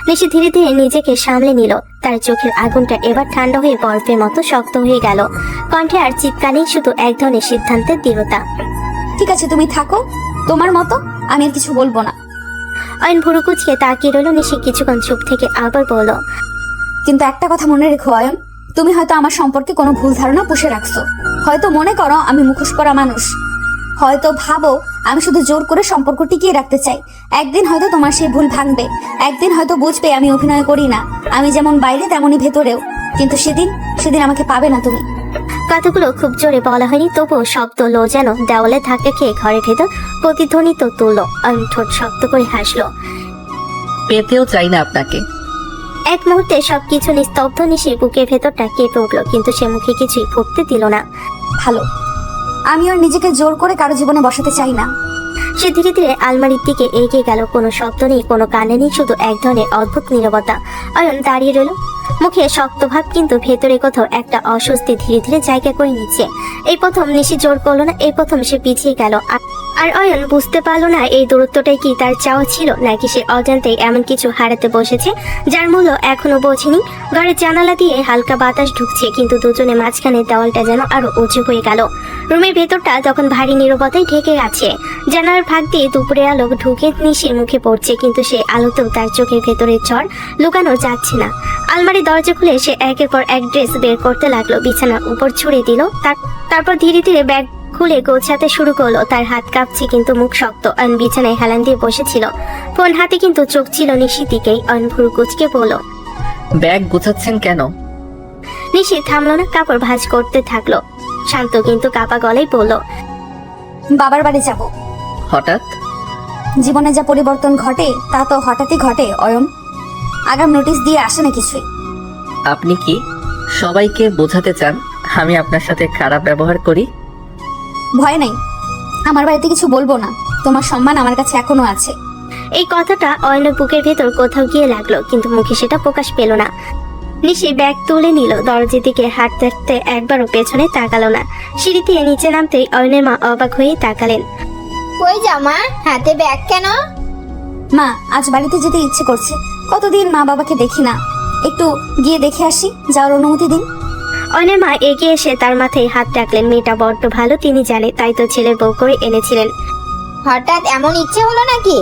নিশি ধীরে ধীরে নিজেকে সামলে নিল। তার চোখের আগুনটা এবার ঠান্ডা হয়ে বরফের মতো শক্ত হয়ে গেল। কণ্ঠে আর চিৎকার নেই, শুধু এক ধরনের সিদ্ধান্তের দৃঢ়তা। ঠিক আছে, তুমি থাকো তোমার মতো, আমি আর কিছু বলবো না। অয়ন ভুরু কুচকে তাকিয়ে রইল। নিশি কিছুক্ষণ চুপ থেকে আবার বলল, কিন্তু একটা কথা মনে রেখো অয়ন, তুমি হয়তো আমার সম্পর্কে কোনো ভুল ধারণা পুষে রাখছো। হয়তো মনে করো আমি মুখোশ পরা মানুষ, হয়তো ভাবো আমি শুধু জোর করে সম্পর্ক টিকিয়ে রাখতে চাই। একদিন হয়তো তোমার সেই ভুল ভাঙবে, একদিন হয়তো বুঝবে আমি অভিনয় করি না, আমি যেমন বাইরে তেমনই ভেতরেও। কিন্তু সেদিন আমাকে পাবে না তুমি। কথাগুলো খুব জোরে বলা হয়নি, তবুও শব্দ লো যেন দেওয়ালে ধাক্কা খেয়ে ঘরের ভেতর প্রতিধ্বনিত তুলল। অয়ন ঠোঁট শক্ত করে হাসলো। পেতেও চাই না আপনাকে। এক মুহূর্তে সবকিছু নিস্তব্ধ। নিশির বুকের ভেতরটা কেঁপে উঠল, কিন্তু সে মুখে কিছুই ফুটতে দিল না। ভালো, আমি আর নিজেকে জোর করে কারো জীবনে বসাতে চাই না। সে ধীরে ধীরে আলমারির দিকে এগিয়ে গেল। কোনো শব্দ নেই, কোনো কানে নেই, শুধু এক ধরনের অদ্ভুত নীরবতা। অয়ন দাঁড়িয়ে রইল, মুখে শক্ত ভাব, কিন্তু ভেতরে কোথাও একটা অস্বস্তি ধীরে ধীরে জায়গা করে নিচ্ছে। এই প্রথম নিশি জোর করলো না, এই প্রথম সে পিছিয়ে গেল। আর অয়ন বুঝতে পারলো না এই দূরত্বটাই কি তার চাওয়া ছিল, নাকি সে অজান্তেই এমন কিছু হারাতে বসেছে যার মূল্য এখনো বোঝেনি। ঘরের জানালা দিয়ে হালকা বাতাস ঢুকছে, কিন্তু দুজনের মাঝখানে দেওয়ালটা যেন আরো উঁচু হয়ে গেল। রুমের ভেতরটা তখন ভারী নীরবতায় ঢেকে আছে। জানালার ফাঁক দিয়ে দুপুরের আলো ঢুকে নিশির মুখে পড়ছে, কিন্তু সেই আলোতেও তার চোখের ভেতরের ঝড় লুকানো যাচ্ছে না। আলমারি দরজা খুলে সে একের পর এক ড্রেস বের করতে লাগলো, বিছানার উপর ছুড়ে দিল। তারপর ধীরে ধীরে ব্যাগ খুলে গোছাতে শুরু করলো। তার হাত কাঁপছে, কিন্তু মুখ শক্ত। অয়ন বিছানায় হেলান দিয়ে বসেছিল, ফোন হাতে, কিন্তু চোখ ছিল নিশির দিকেই। অয়ন ভুরু কুচকে বলল, ব্যাগ গুছাচ্ছেন কেন? নিশি থামলো না, কাপড় ভাঁজ করতে থাকলো। শান্ত কিন্তু কাপা গলায় বলল, বাবার বাড়ি যাব। হঠাৎ? জীবনে যা পরিবর্তন ঘটে তা তো হঠাৎই ঘটে অয়ন। আগাম নোটিশ দিয়ে আসে না কিছুই। আপনি কি সবাইকে বোঝাতে চান আমি আপনার সাথে খারাপ ব্যবহার করি? ভয় নেই, আমার বাড়িতে কিছু বলবো না। তোমার সম্মান আমার কাছে এখনো আছে। এই কথাটা অয়নের বুকের ভেতর কোথাও গিয়ে লাগলো, কিন্তু মুখে সেটা প্রকাশ পেল না। নিশি ব্যাগ তুলে নিল, দরজার দিকে হাঁটতে হাঁটতে একবারও পেছনে তাকালো না। সিঁড়ি দিয়ে নিচে নামতেই অয়নের মা অবাক হয়ে তাকালেন। কই যাও মা, হাতে ব্যাগ কেন? মা, আজ বাড়িতে যেতে ইচ্ছে করছে। কতদিন মা বাবাকে দেখি না, একটু গিয়ে দেখে আসি, যাওয়ার অনুমতি দিন। অয়নের মা এগিয়ে এসে তার মাথায় হাত রাখলেন। মেয়েটা বড্ড ভালো, তিনি জানে, তাই তো ছেলের বউ করে এনেছিলেন। হঠাৎ এমন ইচ্ছে হলো নাকি?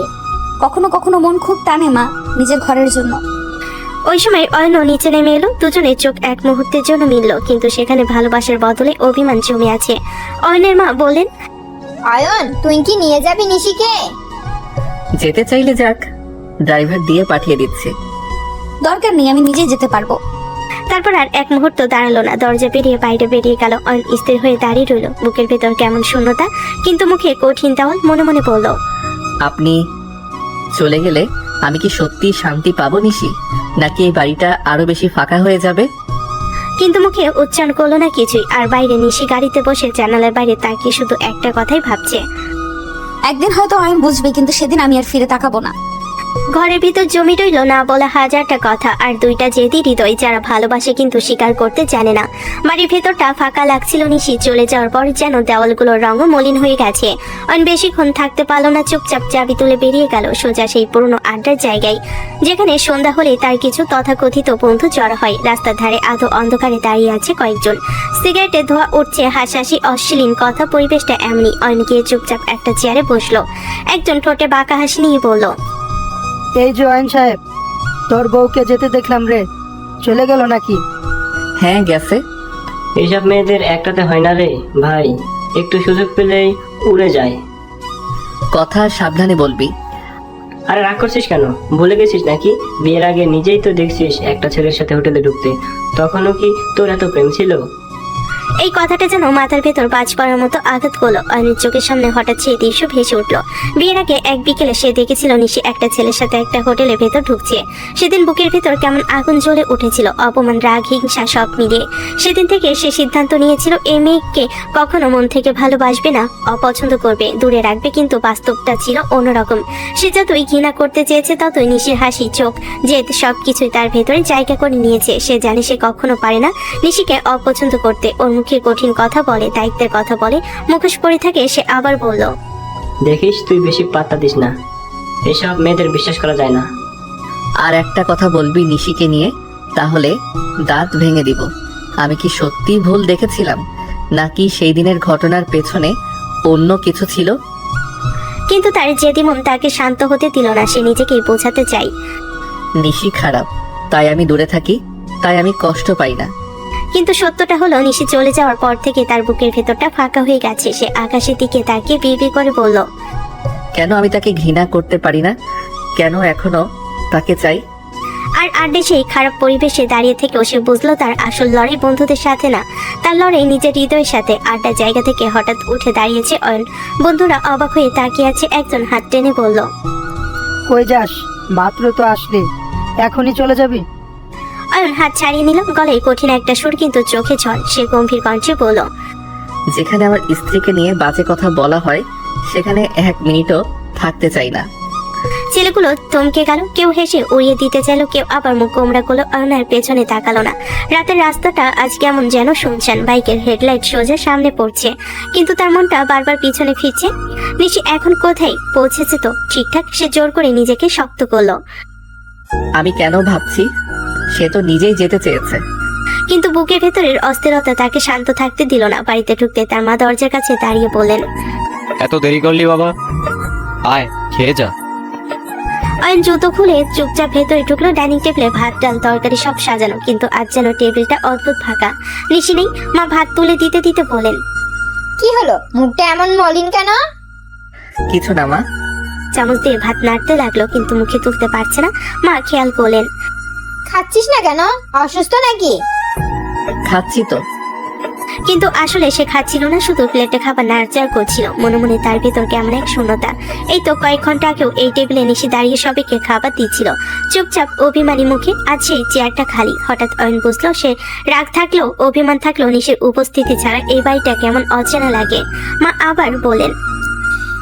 কখনো কখনো মন খুব টানে মা, নিজের ঘরের জন্য। ওই সময় অয়নও নিচে নেমে এলো। দুজনের চোখ এক মুহূর্তের জন্য মিলল, কিন্তু সেখানে ভালোবাসার বদলে অভিমান জমে আছে। অয়নের মা বললেন, অয়ন, তুই কি নিয়ে যাবি নিশিকে? যেতে চাইলে যাক, ড্রাইভার দিয়ে পাঠিয়ে দিচ্ছি। দরকার নেই, আমি নিজেই যেতে পারবো। তারপর আর এক মুহূর্ত দাঁড়ালো না, দরজা পেরিয়ে বাইরে বেরিয়ে গেল। অয়ন স্থির হয়ে দাঁড়িয়ে রইল, বুকের ভেতর কেমন শূন্যতা, কিন্তু মুখে কঠিন দেওয়াল। মনে মনে বলল, আপনি চলে গেলে আমি কি সত্যি শান্তি পাবো নিশি, নাকি এই বাড়িটা আরো বেশি ফাঁকা হয়ে যাবে? কিন্তু মুখে উচ্চারণ করলো না কিছুই। আর বাইরে নিশি গাড়িতে বসে জানালার বাইরে তাকিয়ে শুধু একটা কথাই ভাবছে। একদিন হয়তো অয়ন বুঝবে, কিন্তু সেদিন আমি আর ফিরে তাকাবো না। ঘরের ভিতর জমি রইল না বলা হাজারটা কথা, আর দুইটা জেদি হৃদয়, যারা ভালোবাসে কিন্তু স্বীকার করতে জানে না। বাড়ির ভেতরটা ফাঁকা লাগছিল। নিশি চলে যাওয়ার পর যেন দেওয়ালগুলোর রঙও মলিন হয়ে গেছে। অয়ন বেশিক্ষণ থাকতে পারলো না, চুপচাপ চাবি তুলে বেরিয়ে গেল সোজা সেই পুরনো আড্ডার জায়গায়, যেখানে সন্ধ্যা হলে তার কিছু তথাকথিত বন্ধু জড়ো হয়। রাস্তার ধারে আধো অন্ধকারে দাঁড়িয়ে আছে কয়েকজন, সিগারেটের ধোঁয়া উঠছে, হাসাহাসি অশ্লীল কথা। পরিবেশটা এমনই। অয়ন গিয়ে চুপচাপ একটা চেয়ারে বসলো। একজন ঠোঁটে বাঁকা হাসি নিয়ে বলল, এই যে অয়ন সাহেব, তোর বউকে যেতে দেখলাম রে, চলে গেল নাকি? হ্যাঁ গেছে। এইসব মেয়েদের একটাতে হয় না রে ভাই, একটু সুযোগ পেলেই উড়ে যায়। কথা সাবধানে বলবি। আরে রাগ করছিস কেন? ভুলে গেছিস নাকি? বিয়ের আগে নিজেই তো দেখছিস একটা ছেলের সাথে হোটেলে ঢুকতে, তখনও কি তোর এত প্রেম ছিল? এই কথাটা যেন মাথার ভেতর বাজ পড়ার মতো আঘাত করলো। অয়নের চোখের সামনে হঠাৎ সেই দৃশ্য ভেসে উঠলো। বিয়ের আগে এক বিকেলে সে দেখেছিল নিশি একটা ছেলের সাথে একটা হোটেলের ভেতর ঢুকছে। সেদিন বুকের ভেতর কেমন আগুন জ্বলে উঠেছিল, অপমান, রাগ, হিংসা সব মিলিয়ে। সেদিন থেকে সে সিদ্ধান্ত নিয়েছিল এই মেয়েকে কখনো মন থেকে ভালোবাসবে না, অপছন্দ করবে, দূরে রাখবে। কিন্তু বাস্তবটা ছিল অন্যরকম। সে যতই ঘৃণা করতে চেয়েছে, ততই নিশির হাসি, চোখ, জেদ সবকিছুই তার ভেতরে জায়গা করে নিয়েছে। সে জানে সে কখনো পারে না নিশিকে অপছন্দ করতে। ওর মুখে কঠিন কথা বলে, দায়িত্বের কথা বলে, মুখোশ পরে থাকে। সে আবার বলল, দেখিস তুই বেশি পাত্তা দিস না, এসব মেয়েদের বিশ্বাস করা যায় না। আর একটা কথা বলবি নিশিকে নিয়ে, তাহলে দাঁত ভেঙে দিব। আমি কি সত্যি ভুল দেখেছিলাম, নাকি সেই দিনের ঘটনার পেছনে অন্য কিছু ছিল? কিন্তু তার জেদি মন তাকে শান্ত হতে দিল না। সে নিজেকেই বোঝাতে চাই, নিশি খারাপ, তাই আমি দূরে থাকি, তাই আমি কষ্ট পাই না। কিন্তু সত্যটা হলো নিশি চলে যাওয়ার পর থেকে তার বুকের ভেতরটা ফাঁকা হয়ে গেছে। সে আকাশের দিকে তাকিয়ে বিড়বিড় করে বলল, কেন আমি তাকে ঘৃণা করতে পারি না? কেন এখনো তাকে চাই? আর আড্ডে সেই খারাপ পরিবেশে দাঁড়িয়ে থেকেও সে বুঝলো তার আসল লড়াই বন্ধুদের সাথে না, তার লড়াই নিজের হৃদয়ের সাথে। আড্ডার জায়গা থেকে হঠাৎ উঠে দাঁড়িয়েছে অয়ন। বন্ধুরা অবাক হয়ে তাকিয়ে আছে। একজন হাত টেনে বলল, কই যাস? মাত্র তো আসলি, এখনই চলে যাবি? অয়ন হাত ছাড়িয়ে নিল, গলায় কঠিন একটা সুর, কিন্তু চোখে ঝড়। সে গম্ভীর কণ্ঠে বলল, যেখানে আমার স্ত্রীকে নিয়ে বাজে কথা বলা হয়, সেখানে এক মিনিটও থাকতে চাই না। ছেলেগুলো থমকে গেল, কেউ হেসে উড়িয়ে দিতে চাইলো, কেউ আবার মুখ গোমরা করলো। অয়নের পেছনে তাকালো না। রাতের রাস্তাটা আজ কেমন যেন শুনছেন। বাইকের হেডলাইট সোজা সামনে পড়ছে, কিন্তু তার মনটা বারবার পিছনে ফিরছে। নিশি এখন কোথায় পৌঁছেছে তো ঠিকঠাক। সে জোর করে নিজেকে শক্ত করলো। আমি কেন ভাবছি, সে তো নিজেই যেতে চেয়েছে। কিন্তু বুকের ভেতরের অস্থিরতা তাকে শান্ত থাকতে দিল না। বাড়িতে ঢুকতে তার মা দরজার কাছে দাঁড়িয়ে বললেন, এত দেরি করলি বাবা, আয় খেয়ে যা। অয়ন জুতো খুলে চুপচাপ ভেতরে ঢুকলো। ডাইনিং টেবিলে ভাত, ডাল, তরকারি সব সাজানো, কিন্তু আজ যেন টেবিলটা অদ্ভুত ফাঁকা। নিশি নেই। মা ভাত তুলে দিতে দিতে বলেন, কি হলো, মুখটা এমন মলিন কেন? কিছু না মা। চামচ দিয়ে ভাত নাড়তে লাগলো, কিন্তু মুখে তুলতে পারছে না। মা খেয়াল করলেন, খাচ্ছিস না কেন? অসুস্থ নাকি? খাচ্ছি তো। কিন্তু আসলে সে খাচ্ছিল না, শুধু প্লেটে খাবার নাড়াচাড়া করছিল। মনে মনে তার ভিতর কেমন এক শূন্যতা। এই তো কয়েক ঘন্টা আগেও এই টেবিলে নিশি দাঁড়িয়ে সবাইকে খাবার দিচ্ছিল চুপচাপ অভিমানী মুখে। আজ সেই চেয়ারটা খালি। হঠাৎ অয়ন বুঝলো সে রাগ থাকলেও অভিমান থাকলেও নিশির উপস্থিতি ছাড়া এই বাড়িটা কেমন অচেনা লাগে। মা আবার বলেন,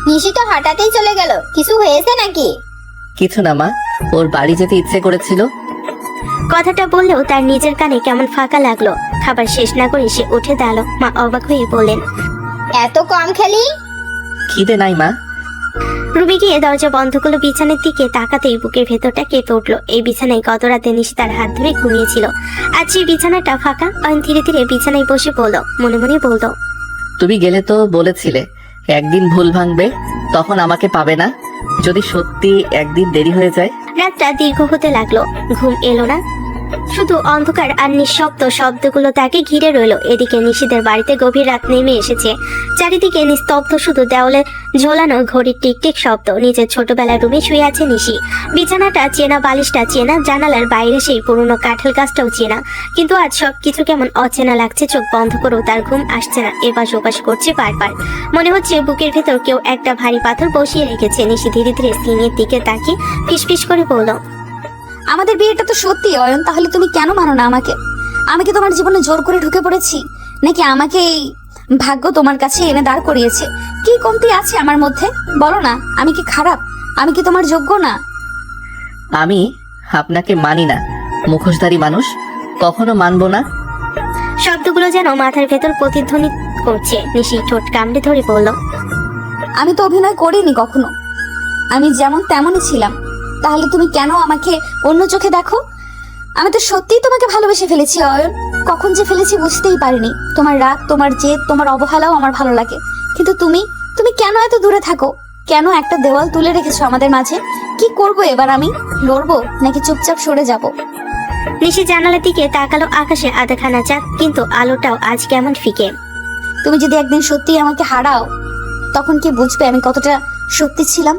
নিশি তো হঠাৎই চলে গেল, কিছু হয়েছে নাকি? কিছু না মা, ওর বাড়ি যেতে ইচ্ছে করেছিল। কথাটা বললেও তার নিজের কানে কেমন ফাঁকা লাগলো। খাবার শেষ না করে সে উঠে দাঁড়ালো। মা অবাক হয়ে বলেন, এত কম খেলি? খিদে নাই মা। রুমে গিয়ে দরজা বন্ধ করলো। বিছানার দিকে তাকাতেই বুকের ভেতরটা কেঁপে উঠলো। এই বিছানায় গত রাতে নিশি তার হাত ধরে ঘুমিয়েছিল। আজ সেই বিছানাটা ফাঁকা। অয়ন ধীরে ধীরে বিছানায় বসে পড়লো। মনে মনে বলল, তুমি গেলে তো বলেছিলে একদিন ভুল ভাঙবে, তখন আমাকে পাবে না। যদি সত্যি একদিন দেরি হয়ে যায়? রাতটা দীর্ঘ হতে লাগলো। ঘুম এলো না, শুধু অন্ধকার আর নিঃশব্দ। শব্দগুলো তাকে ঘিরে রইলো। এদিকে নিশিদের বাড়িতে গভীর রাত নেমে এসেছে। চারিদিকে নিস্তব্ধ, শুধু দেওয়ালে ঝোলানো ঘড়ির টিকটিক শব্দ। নিজের ছোটবেলার রুমে শুয়ে আছে নিশি। বিছানাটা চেনা, বালিশটা চেনা, জানালার বাইরে সেই পুরনো কাঁঠাল গাছটাও চেনা। কিন্তু আজ সবকিছু কেমন অচেনা লাগছে। চোখ বন্ধ করেও তার ঘুম আসছে না। এপাশ ওপাশ করছে বারবার। মনে হচ্ছে বুকের ভেতর কেউ একটা ভারী পাথর বসিয়ে রেখেছে। নিশি ধীরে ধীরে সিনের দিকে তাকিয়ে ফিসফিস করে বলল, আমাদের বিয়েটা তো সত্যি অয়ন, তাহলে তুমি কেন মানো না আমাকে? আমি কি তোমার জীবনে জোর করে ঢুকে পড়েছি, নাকি আমাকে এই ভাগ্য তোমার কাছে এনে দাঁড় করিয়েছে? কি কমতি আছে আমার মধ্যে বলো না? আমি কি খারাপ? আমি কি তোমার যোগ্য না? আমি আপনাকে মানি না, মুখোশধারী মানুষ, কখনো মানবো না। শব্দগুলো যেন মাথার ভেতর প্রতিধ্বনি করছে। নিশি ঠোঁট কামড়ে ধরে বলল, আমি তো অভিনয় করিনি কখনো, আমি যেমন তেমনই ছিলাম। তাহলে তুমি কেন আমাকে অন্য চোখে দেখো? আমি তো সত্যিই তোমাকে ভালোবেসে ফেলেছি অয়ন। কখন যে ফেলেছি বুঝতেই পারিনি। তোমার রাগ, তোমার জেদ, তোমার অবহেলাও আমার ভালো লাগে। কিন্তু তুমি কেন এত দূরে থাকো? কেন একটা দেওয়াল তুলে রেখেছো আমাদের মাঝে? কি করব এবার আমি? লড়বো নাকি চুপচাপ সরে যাব? নিশি জানালার দিকে তাকালো। আকাশে আধাখানা চাঁদ, কিন্তু আলোটাও আজ কেমন ফিকে। তুমি যদি একদিন সত্যি আমাকে হারাও, তখন কি বুঝবে আমি কতটা সত্যি ছিলাম?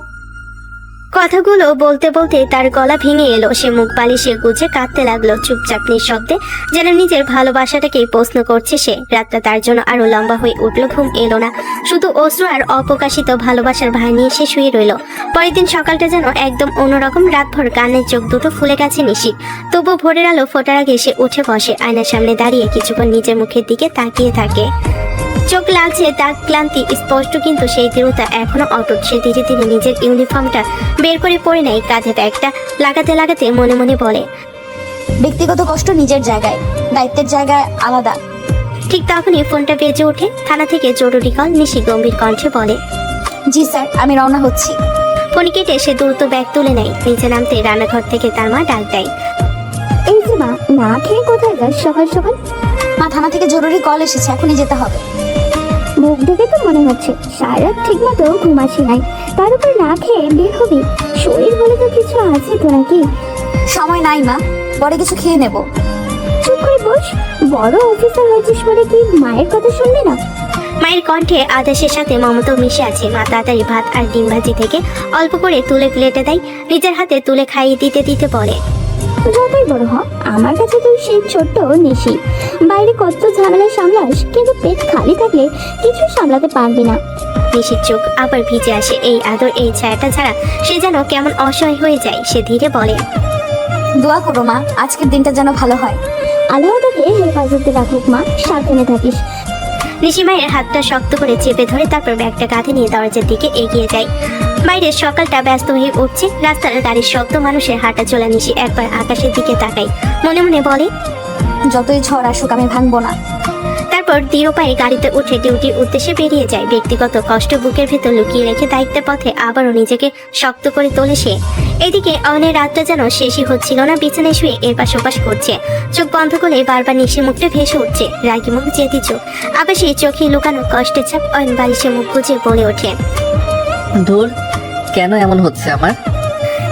কথাগুলো বলতে বলতে তার গলা ভেঙে এলো। সে মুখ বালিশে গুজে কাঁদতে লাগলো, চুপচাপ নিঃশব্দে, যেন নিজের ভালোবাসাটাকেই প্রশ্ন করছে সে। রাতটা তার জন্য আরো লম্বা হয়ে উঠলো। ঘুম এলো না, শুধু অশ্রু আর অপ্রকাশিত ভালোবাসার ভাই নিয়ে সে শুয়ে রইল। পরের দিন সকালটা যেন একদম অন্যরকম। রাতভর কানের চোখ দুটো ফুলে গেছে নিশির। তবু ভোরের আলো ফোটার আগে সে উঠে বসে। আয়নার সামনে দাঁড়িয়ে কিছুক্ষণ নিজের মুখের দিকে তাকিয়ে থাকে। চোখ লাগছে দাগ, ক্লান্তি স্পষ্ট, কিন্তু সেই দৃঢ়তা এখনো অটুট। সে ধীরে ধীরে নিজের ইউনিফর্মটা বের করে পরে নেয়। কাঁধে ব্যাগটা লাগাতে লাগাতে মনে মনে বলে, ব্যক্তিগত কষ্ট নিজের জায়গায়, দায়িত্বের জায়গায় আলাদা। ঠিক তখনই ফোনটা বেজে ওঠে। থানা থেকে জরুরি কল। নিশি গম্ভীর কণ্ঠে বলে, জি স্যার, আমি রওনা হচ্ছি। ফোন কেটে সে দ্রুত ব্যাগ তুলে নেয়। নিচে নামতে রান্নাঘর থেকে তার মা ডাক দেয়, এই যে মা, না খেয়ে কোথায় যাস সকাল সকাল? মা, থানা থেকে জরুরি কল এসেছে, এখনই যেতে হবে। মুখ দেখে তো মনে হচ্ছে সারা রাত ঠিক মতো ঘুম আসে নাই, তার উপর না খেয়ে বের হবি। শরীর বলে তো কিছু আছে তো নাকি? সময় নাই মা, পরে কিছু খেয়ে নেব। চুপ করে বস, বড় অফিসার হয়েছিস বলে কি মায়ের কথা শুনবি না? মায়ের কণ্ঠে আদেশের সাথে মমতাও মিশে আছে। মা তাড়াতাড়ি ভাত আর ডিম ভাজি থেকে অল্প করে তুলে প্লেটে দেয়। নিজের হাতে তুলে খাইয়ে দিতে দিতে বলে, যতই বড় হ, আমার কাছে তুই সেই ছোট্ট নিশি। বাইরে কত ঝামেলা সামলাস, কিন্তু পেট খালি থাকলে কিছু সামলাতে পারবি না। নিশির চোখ আবার ভিজে আসে। এই আদর, এই ছায়াটা ছাড়া সে যেন কেমন অসহায় হয়ে যায়। সে ধীরে বলে, দোয়া করো মা, আজকের দিনটা যেন ভালো হয়। আল্লাহ তোকে হেফাজতে রাখুক মা, সাবধানে থাকিস। নিশি মায়ের হাতটা শক্ত করে চেপে ধরে তারপর ব্যাগটা কাঁধে নিয়ে দরজার দিকে এগিয়ে যায়। বাইরে সকালটা ব্যস্ত হয়ে উঠছে। রাস্তার গাড়ির শব্দ, মানুষের হাঁটা চলা। নিশি একবার আকাশের দিকে তাকায়। মনে মনে বলে, যতই ঝড় আসুক আমি ভাঙবো না। তারপর দৃঢ় পায়ে গাড়িতে উঠে ডিউটির উদ্দেশ্যে বেরিয়ে যায়। ব্যক্তিগত কষ্ট বুকের ভেতর লুকিয়ে রেখে দায়িত্বের পথে আবারও নিজেকে শক্ত করে তোলে সে। এদিকে অয়নের রাতটা যেন শেষই হচ্ছিল না। বিছানায় শুয়ে এপাশ ওপাশ করছে। চোখ বন্ধ করে বারবার নিশির মুখটা ভেসে উঠছে। রাগি মুখ, জেদি চোখ, আবার সেই চোখে লুকানো কষ্টের ছাপ। অয়ন বালিশে মুখ গুজে বলে ওঠে, ধুর, কেন এমন হচ্ছে আমার?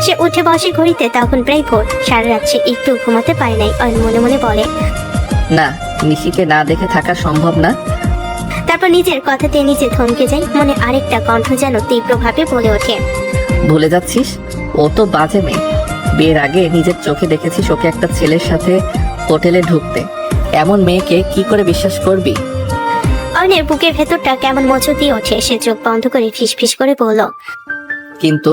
সে উঠে বসে ঘড়িতে তখন প্রায় ভোর। সারা রাত সে একটু ঘুমাতে পারে নাই। অয়ন মনে মনে বলে, না, নিশিকে না দেখে থাকা সম্ভব না। তারপর নিজের কথাতে নিজে থমকে যায়। মনে আরেকটা কণ্ঠ যেন তীব্রভাবে বলে ওঠে, ভুলে যাচ্ছিস, ও তো বাজে মেয়ে। বিয়ের আগে নিজের চোখে দেখেছিস ওকে একটা ছেলের সাথে হোটেলে ঢুকতে। এমন মেয়েকে কি করে বিশ্বাস করবি? অয়নের বুকের ভেতরটা কেমন মোচড় দিয়ে ওঠে। সে চোখ বন্ধ করে ফিসফিস করে বলল, কিন্তু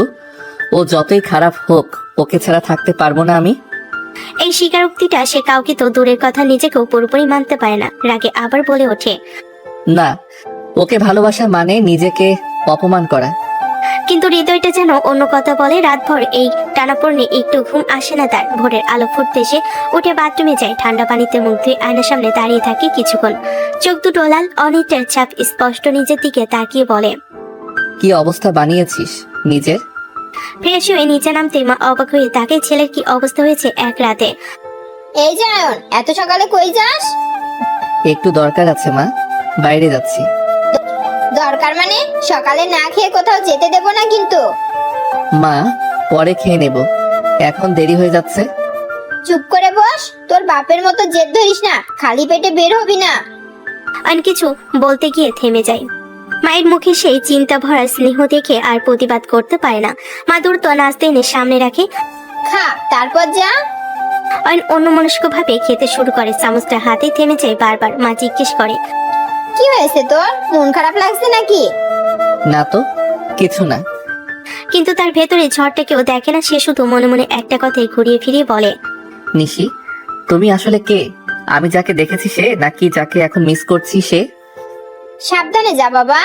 ও যতই খারাপ হোক, ওকে ছাড়া থাকতে পারবো না আমি। এই স্বীকারোক্তিটা সে কাউকে তো দূরের কথা নিজেকেও পুরোপুরি মানতে পারে না। রাগে আবার বলে ওঠে, না, ওকে ভালোবাসা মানে নিজেকে অপমান করা। কিন্তু হৃদয়টা যেন অন্য কথা বলে। রাতভর এই টানাপড়নে একটু ঘুম আসে না তার। ভোরের আলো ফুটতে সে উঠে বাথরুমে যায়। ঠান্ডা পানিতে মুখ ধুয়ে আয়নার সামনে দাঁড়িয়ে থাকে কিছুক্ষণ। চোখ দুটো লাল, অনিদ্রার ছাপ স্পষ্ট নিজের দিকে তাকিয়ে বলে, কি অবস্থা বানিয়েছিস নিজের। ফ্রেশ হয়ে নিচে নামতে মা অবাক হয়ে তাকে, ছেলের কি অবস্থা হয়েছে এক রাতে। এই যে নয়ন, এত সকালে কই যাস? একটু দরকার আছে মা, বাইরে যাচ্ছি। দরকার মানে? সকালে না খেয়ে কোথাও যেতে দেব না কিন্তু। মা, পরে খেয়ে নেব, এখন দেরি হয়ে যাচ্ছে। চুপ করে বস, তোর বাপের মতো জেদ ধরিস না, খালি পেটে বের হবি না। আর কিছু বলতে গিয়ে থেমে যায়। মায়ের মুখে সেই চিন্তা ভরা স্নেহ দেখে আর প্রতিবাদ করতে পারে না। মা দ্রুত নাস্তা এনে সামনে রাখে। খা, তারপর যা। অয়ন অন্যমনস্ক ভাবে খেতে শুরু করে। চামচটা হাতে থেমে যায় বারবার। মা জিজ্ঞেস করে, কি হয়েছে তোর? মন খারাপ লাগছে নাকি? না তো, কিছু না। কিন্তু তার ভেতরে ঝড়টা কেউ দেখে না। সে শুধু মনে মনে একটা কথাই ঘুরিয়ে ফিরিয়ে বলে, নিশি, তুমি আসলে কে? আমি যাকে দেখেছি সে, নাকি যাকে এখন মিস করছি সে? সাবধানে যা বাবা।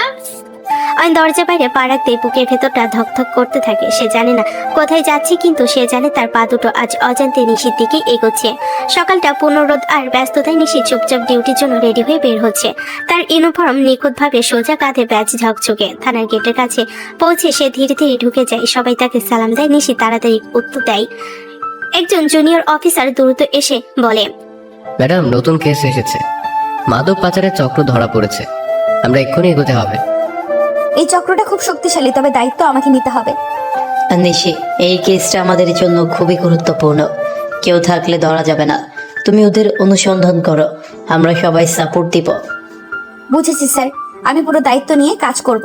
অয়ন দরজা বাইরে পা রাখতে বুকের ভেতরটা ধকধক করতে থাকে। সে জানে না কোথায় যাচ্ছে, কিন্তু সে জানে তার পা দুটো আজ অজান্তে নিশির দিকে এগোচ্ছে। সকালটা পুনরোধ আর ব্যস্ততায় নিশি চুপচাপ ডিউটির জন্য রেডি হয়ে বের হচ্ছে। তার ইউনিফর্ম নিখুঁতভাবে সোজা, কাঁধে ব্যাজ ঝকঝকে। থানার গেটের কাছে পৌঁছে সে ধীরে ধীরে ঢুকে যায়। সবাই তাকে সালাম দেয়। নিশি তাড়াতাড়ি উত্তর দেয়। একজন জুনিয়র অফিসার দ্রুত এসে বলে, ম্যাডাম, নতুন কেস এসেছে। মাদক পাচারের চক্র ধরা পড়েছে। আমরা এক্ষুনি এগোতে হবে। এই চক্রটা খুব শক্তিশালী, তবে দায়িত্ব আমাকে নিতে হবে। নিশি, এই কেসটা আমাদের জন্য খুবই গুরুত্বপূর্ণ। কেউ থাকলে ধরা যাবে না। তুমি ওদের অনুসন্ধান করো, আমরা সবাই সাপোর্ট দিব। বুঝেছি স্যার, আমি পুরো দায়িত্ব নিয়ে কাজ করব।